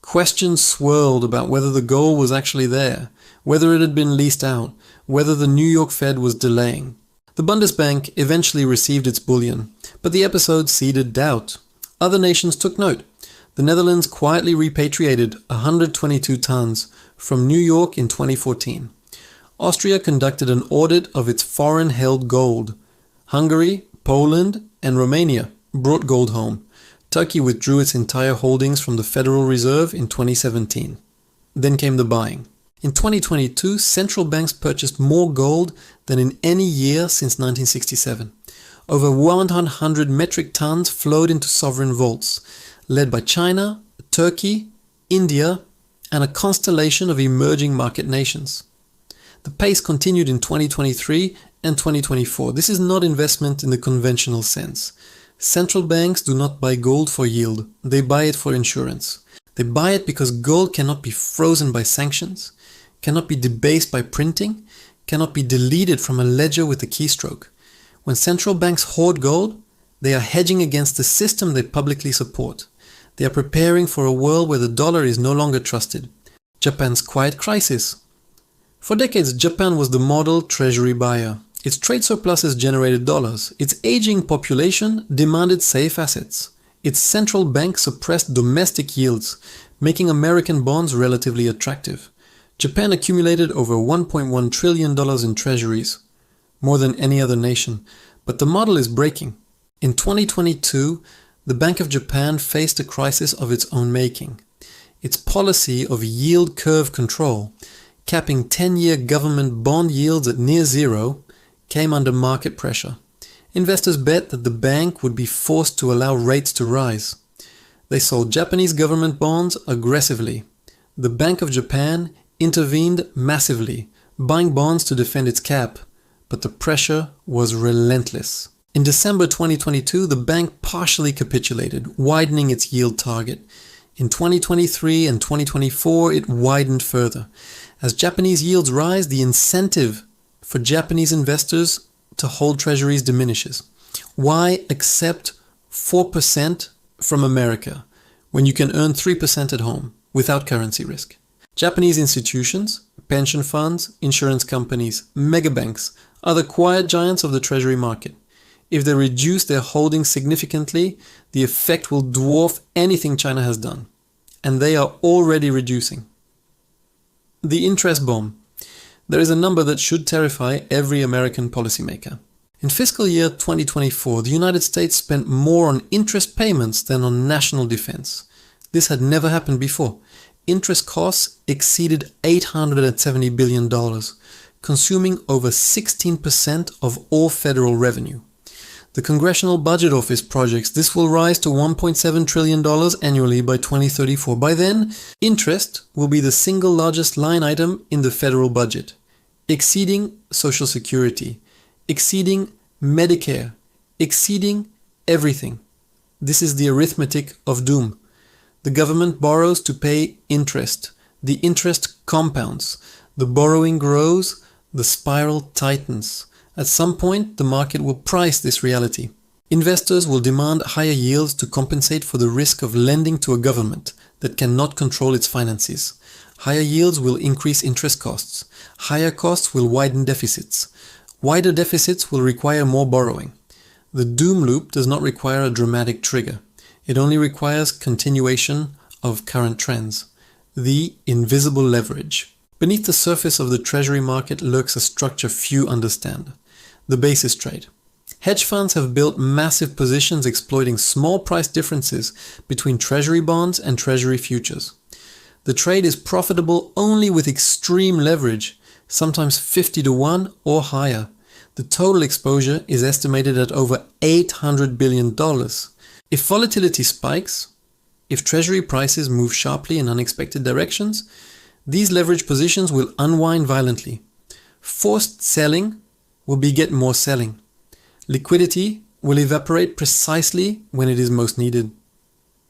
Questions swirled about whether the gold was actually there, whether it had been leased out, whether the New York Fed was delaying. The Bundesbank eventually received its bullion, but the episode seeded doubt. Other nations took note. The Netherlands quietly repatriated 122 tons from New York in 2014. Austria conducted an audit of its foreign-held gold. Hungary, Poland, and Romania brought gold home. Turkey withdrew its entire holdings from the Federal Reserve in 2017. Then came the buying. In 2022, central banks purchased more gold than in any year since 1967. Over 100 metric tons flowed into sovereign vaults, led by China, Turkey, India, and a constellation of emerging market nations. The pace continued in 2023 and 2024. This is not investment in the conventional sense. Central banks do not buy gold for yield, they buy it for insurance. They buy it because gold cannot be frozen by sanctions, cannot be debased by printing, cannot be deleted from a ledger with a keystroke. When central banks hoard gold, they are hedging against the system they publicly support. They are preparing for a world where the dollar is no longer trusted. Japan's quiet crisis. For decades, Japan was the model treasury buyer. Its trade surpluses generated dollars. Its aging population demanded safe assets. Its central bank suppressed domestic yields, making American bonds relatively attractive. Japan accumulated over $1.1 trillion in treasuries, more than any other nation. But the model is breaking. In 2022, the Bank of Japan faced a crisis of its own making. Its policy of yield curve control, capping 10-year government bond yields at near zero, came under market pressure. Investors bet that the bank would be forced to allow rates to rise. They sold Japanese government bonds aggressively. The Bank of Japan intervened massively, buying bonds to defend its cap, but the pressure was relentless. In December 2022, the bank partially capitulated, widening its yield target. In 2023 and 2024, it widened further. As Japanese yields rise, the incentive for Japanese investors to hold treasuries diminishes. Why accept 4% from America when you can earn 3% at home without currency risk? Japanese institutions, pension funds, insurance companies, megabanks are the quiet giants of the treasury market. If they reduce their holdings significantly, the effect will dwarf anything China has done. And they are already reducing. The interest bomb. There is a number that should terrify every American policymaker. In fiscal year 2024, the United States spent more on interest payments than on national defense. This had never happened before. Interest costs exceeded $870 billion, consuming over 16% of all federal revenue. The Congressional Budget Office projects this will rise to $1.7 trillion annually by 2034. By then, interest will be the single largest line item in the federal budget, exceeding Social Security, exceeding Medicare, exceeding everything. This is the arithmetic of doom. The government borrows to pay interest. The interest compounds. The borrowing grows. The spiral tightens. At some point, the market will price this reality. Investors will demand higher yields to compensate for the risk of lending to a government that cannot control its finances. Higher yields will increase interest costs. Higher costs will widen deficits. Wider deficits will require more borrowing. The doom loop does not require a dramatic trigger. It only requires continuation of current trends. The invisible leverage. Beneath the surface of the treasury market lurks a structure few understand. The basis trade. Hedge funds have built massive positions exploiting small price differences between treasury bonds and treasury futures. The trade is profitable only with extreme leverage, sometimes 50 to 1 or higher. The total exposure is estimated at over $800 billion. If volatility spikes, if treasury prices move sharply in unexpected directions, these leverage positions will unwind violently. Forced selling will beget more selling. Liquidity will evaporate precisely when it is most needed.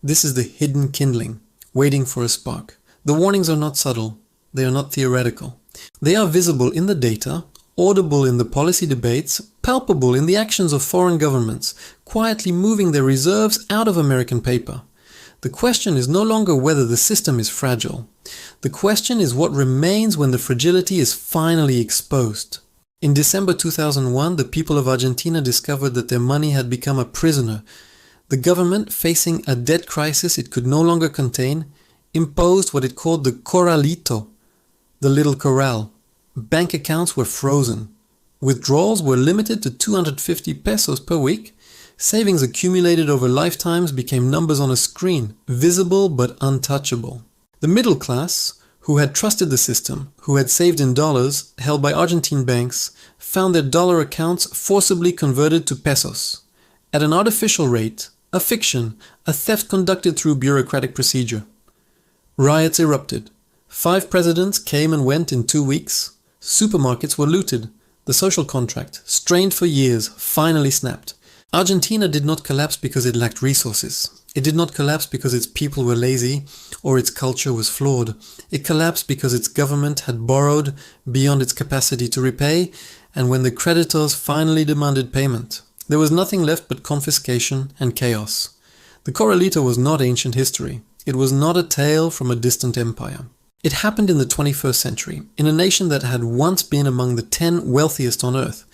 This is the hidden kindling, waiting for a spark. The warnings are not subtle, they are not theoretical. They are visible in the data, audible in the policy debates, palpable in the actions of foreign governments, quietly moving their reserves out of American paper. The question is no longer whether the system is fragile. The question is what remains when the fragility is finally exposed. In December 2001, the people of Argentina discovered that their money had become a prisoner. The government, facing a debt crisis it could no longer contain, imposed what it called the corralito, the little corral. Bank accounts were frozen. Withdrawals were limited to 250 pesos per week. Savings accumulated over lifetimes became numbers on a screen, visible but untouchable. The middle class, who had trusted the system, who had saved in dollars held by Argentine banks, found their dollar accounts forcibly converted to pesos. At an artificial rate, a fiction, a theft conducted through bureaucratic procedure. Riots erupted. 5 presidents came and went in 2 weeks. Supermarkets were looted. The social contract, strained for years, finally snapped. Argentina did not collapse because it lacked resources. It did not collapse because its people were lazy or its culture was flawed. It collapsed because its government had borrowed beyond its capacity to repay, and when the creditors finally demanded payment, there was nothing left but confiscation and chaos. The Corralito was not ancient history. It was not a tale from a distant empire. It happened in the 21st century, in a nation that had once been among the 10 wealthiest on earth.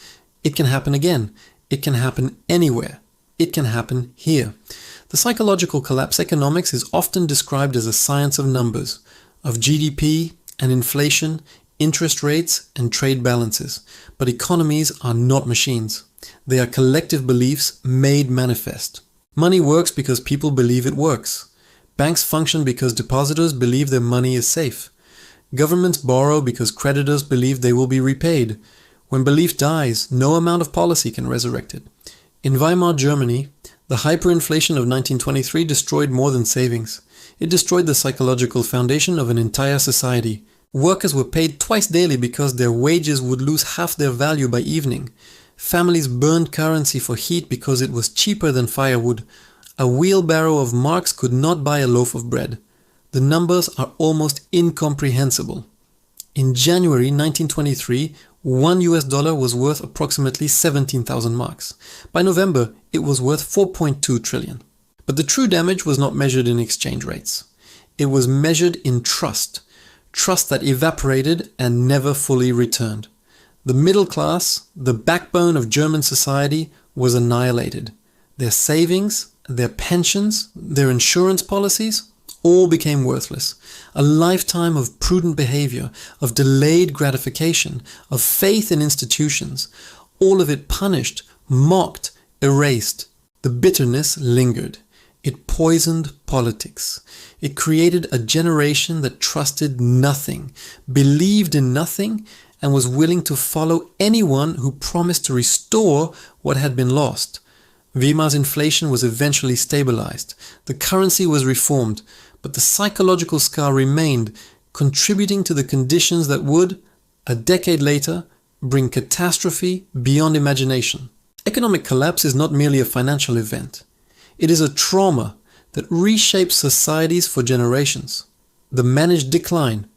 It can happen again. It can happen anywhere. It can happen here. The psychological collapse economics is often described as a science of numbers, of GDP and inflation, interest rates and trade balances. But economies are not machines. They are collective beliefs made manifest. Money works because people believe it works. Banks function because depositors believe their money is safe. Governments borrow because creditors believe they will be repaid. When belief dies, no amount of policy can resurrect it. In Weimar Germany, the hyperinflation of 1923 destroyed more than savings. It destroyed the psychological foundation of an entire society. Workers were paid twice daily because their wages would lose half their value by evening. Families burned currency for heat because it was cheaper than firewood. A wheelbarrow of marks could not buy a loaf of bread. The numbers are almost incomprehensible. In January 1923, $1 was worth approximately 17,000 marks. By November, it was worth 4.2 trillion. But the true damage was not measured in exchange rates. It was measured in trust. Trust that evaporated and never fully returned. The middle class, the backbone of German society, was annihilated. Their savings, their pensions, their insurance policies, all became worthless. A lifetime of prudent behavior, of delayed gratification, of faith in institutions, all of it punished, mocked, erased. The bitterness lingered. It poisoned politics. It created a generation that trusted nothing, believed in nothing, and was willing to follow anyone who promised to restore what had been lost. Weimar's inflation was eventually stabilized. The currency was reformed, but the psychological scar remained, contributing to the conditions that would, a decade later, bring catastrophe beyond imagination. Economic collapse is not merely a financial event. It is a trauma that reshapes societies for generations. The managed decline.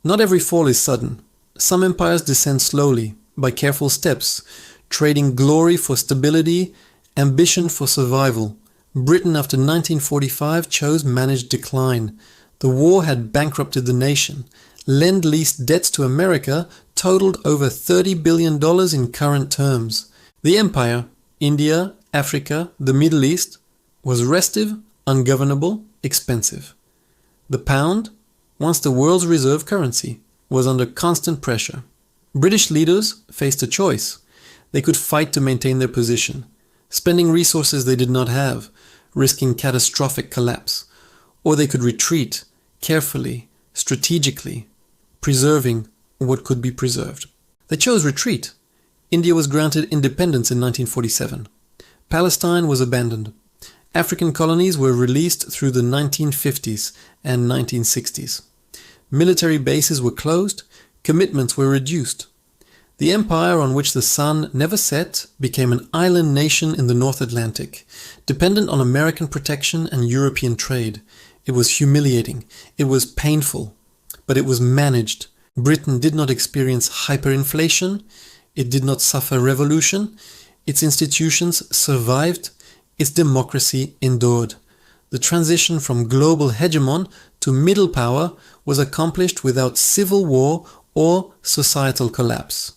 Not every fall is sudden. Some empires descend slowly, by careful steps, trading glory for stability, ambition for survival. Britain after 1945 chose managed decline. The war had bankrupted the nation. Lend-lease debts to America totaled over $30 billion in current terms. The empire, India, Africa, the Middle East, was restive, ungovernable, expensive. The pound, once the world's reserve currency, was under constant pressure. British leaders faced a choice. They could fight to maintain their position, spending resources they did not have, risking catastrophic collapse. Or they could retreat, carefully, strategically, preserving what could be preserved. They chose retreat. India was granted independence in 1947. Palestine was abandoned. African colonies were released through the 1950s and 1960s. Military bases were closed, commitments were reduced. The empire on which the sun never set became an island nation in the North Atlantic, dependent on American protection and European trade. It was humiliating, it was painful, but it was managed. Britain did not experience hyperinflation, it did not suffer revolution, its institutions survived, its democracy endured. The transition from global hegemon to middle power was accomplished without civil war or societal collapse.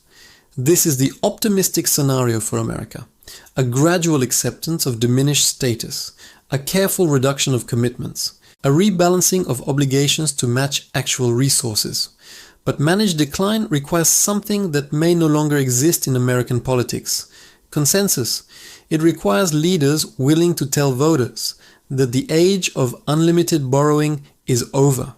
This is the optimistic scenario for America. a gradual acceptance of diminished status, a careful reduction of commitments, a rebalancing of obligations to match actual resources. But managed decline requires something that may no longer exist in American politics: consensus. It requires leaders willing to tell voters that the age of unlimited borrowing is over.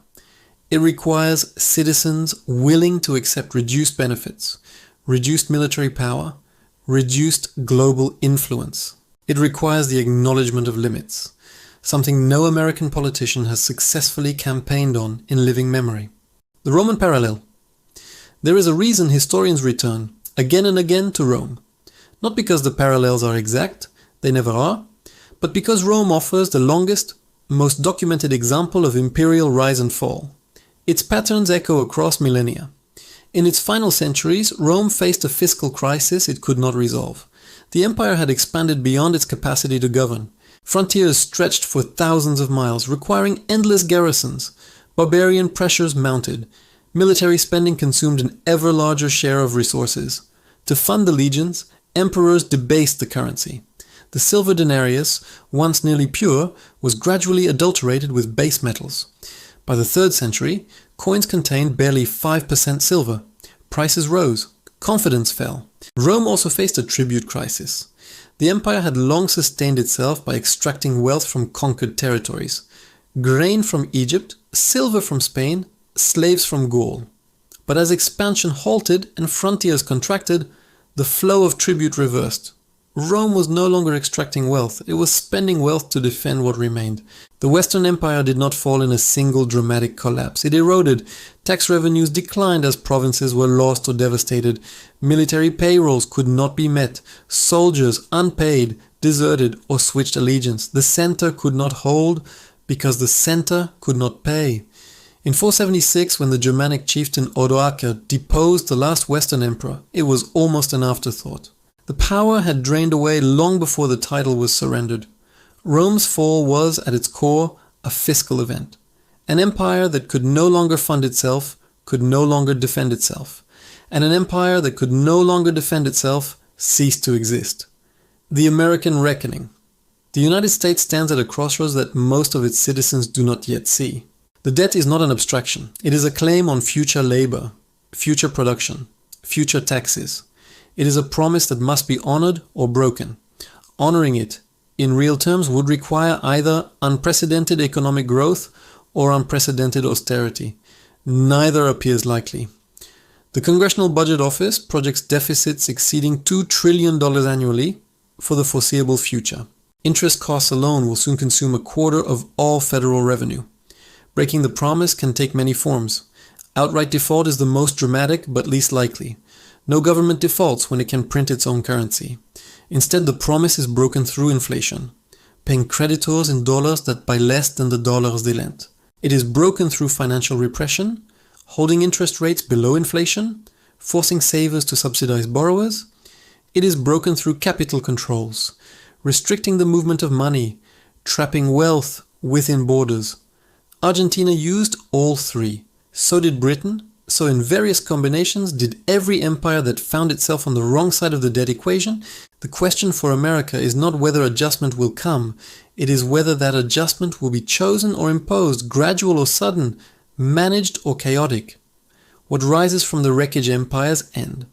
It requires citizens willing to accept reduced benefits, reduced military power, reduced global influence. It requires the acknowledgement of limits, something no American politician has successfully campaigned on in living memory. The Roman parallel. There is a reason historians return again and again to Rome. Not because the parallels are exact, they never are, but because Rome offers the longest, most documented example of imperial rise and fall. Its patterns echo across millennia. In its final centuries, Rome faced a fiscal crisis it could not resolve. The empire had expanded beyond its capacity to govern. Frontiers stretched for thousands of miles, requiring endless garrisons. Barbarian pressures mounted. Military spending consumed an ever larger share of resources. To fund the legions, emperors debased the currency. The silver denarius, once nearly pure, was gradually adulterated with base metals. By the 3rd century, coins contained barely 5% silver. Prices rose. Confidence fell. Rome also faced a tribute crisis. The empire had long sustained itself by extracting wealth from conquered territories. Grain from Egypt, silver from Spain, slaves from Gaul. But as expansion halted and frontiers contracted, the flow of tribute reversed. Rome was no longer extracting wealth, it was spending wealth to defend what remained. The Western Empire did not fall in a single dramatic collapse. It eroded. Tax revenues declined as provinces were lost or devastated. Military payrolls could not be met. Soldiers, unpaid, deserted or switched allegiance. The center could not hold because the center could not pay. In 476, when the Germanic chieftain Odoacer deposed the last Western emperor, it was almost an afterthought. The power had drained away long before the title was surrendered. Rome's fall was, at its core, a fiscal event. An empire that could no longer fund itself, could no longer defend itself. And an empire that could no longer defend itself ceased to exist. The American reckoning. The United States stands at a crossroads that most of its citizens do not yet see. The debt is not an abstraction. It is a claim on future labor, future production, future taxes. It is a promise that must be honored or broken. Honoring it, in real terms, would require either unprecedented economic growth or unprecedented austerity. Neither appears likely. The Congressional Budget Office projects deficits exceeding $2 trillion annually for the foreseeable future. Interest costs alone will soon consume a quarter of all federal revenue. Breaking the promise can take many forms. Outright default is the most dramatic but least likely. No government defaults when it can print its own currency. Instead, the promise is broken through inflation, paying creditors in dollars that buy less than the dollars they lent. It is broken through financial repression, holding interest rates below inflation, forcing savers to subsidize borrowers. It is broken through capital controls, restricting the movement of money, trapping wealth within borders. Argentina used all three. So did Britain. So in various combinations did every empire that found itself on the wrong side of the debt equation. The question for America is not whether adjustment will come, it is whether that adjustment will be chosen or imposed, gradual or sudden, managed or chaotic. What rises from the wreckage empires end.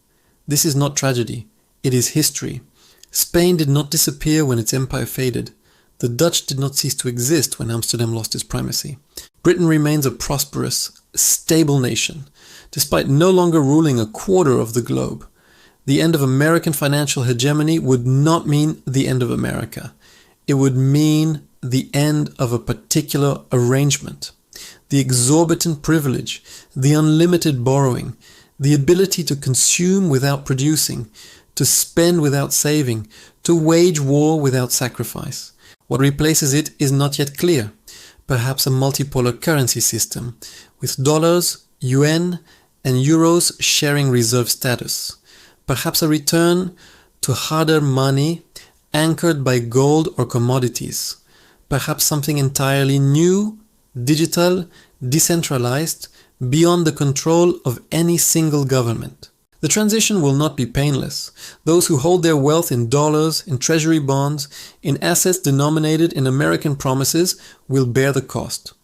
This is not tragedy, it is history. Spain did not disappear when its empire faded. The Dutch did not cease to exist when Amsterdam lost its primacy. Britain remains a prosperous, stable nation, despite no longer ruling a quarter of the globe. The end of American financial hegemony would not mean the end of America. It would mean the end of a particular arrangement. The exorbitant privilege, the unlimited borrowing, the ability to consume without producing, to spend without saving, to wage war without sacrifice. What replaces it is not yet clear. Perhaps a multipolar currency system, with dollars, yuan, and euros sharing reserve status. Perhaps a return to harder money anchored by gold or commodities. Perhaps something entirely new, digital, decentralized, beyond the control of any single government. The transition will not be painless. Those who hold their wealth in dollars, in treasury bonds, in assets denominated in American promises will bear the cost.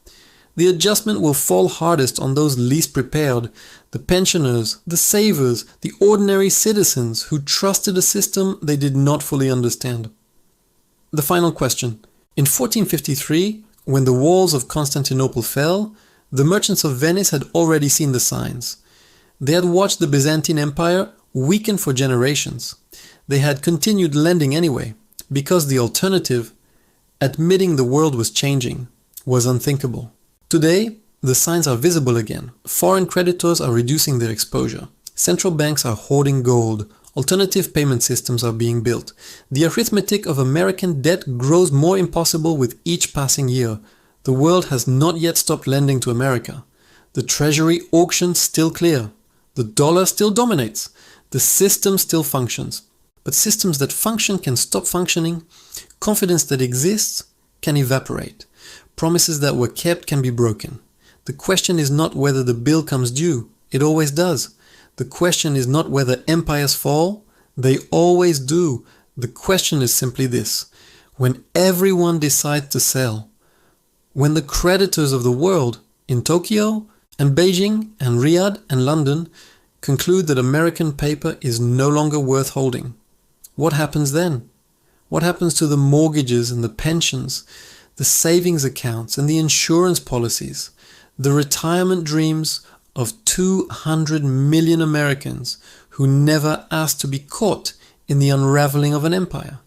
The adjustment will fall hardest on those least prepared, the pensioners, the savers, the ordinary citizens who trusted a system they did not fully understand. The final question. In 1453, when the walls of Constantinople fell, the merchants of Venice had already seen the signs. They had watched the Byzantine Empire weaken for generations. They had continued lending anyway, because the alternative, admitting the world was changing, was unthinkable. Today, the signs are visible again. Foreign creditors are reducing their exposure. Central banks are hoarding gold. Alternative payment systems are being built. The arithmetic of American debt grows more impossible with each passing year. The world has not yet stopped lending to America. The treasury auctions still clear. The dollar still dominates. The system still functions. But systems that function can stop functioning. Confidence that exists can evaporate. Promises that were kept can be broken. The question is not whether the bill comes due. It always does. The question is not whether empires fall. They always do. The question is simply this. When everyone decides to sell, when the creditors of the world in Tokyo and Beijing and Riyadh and London conclude that American paper is no longer worth holding, what happens then? What happens to the mortgages and the pensions, the savings accounts and the insurance policies, the retirement dreams of 200 million Americans who never asked to be caught in the unraveling of an empire?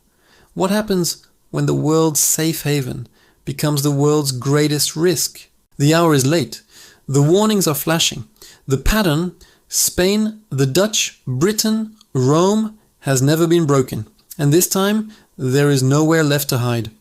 What happens when the world's safe haven becomes the world's greatest risk? The hour is late. The warnings are flashing. The pattern, Spain, the Dutch, Britain, Rome, has never been broken. And this time, there is nowhere left to hide.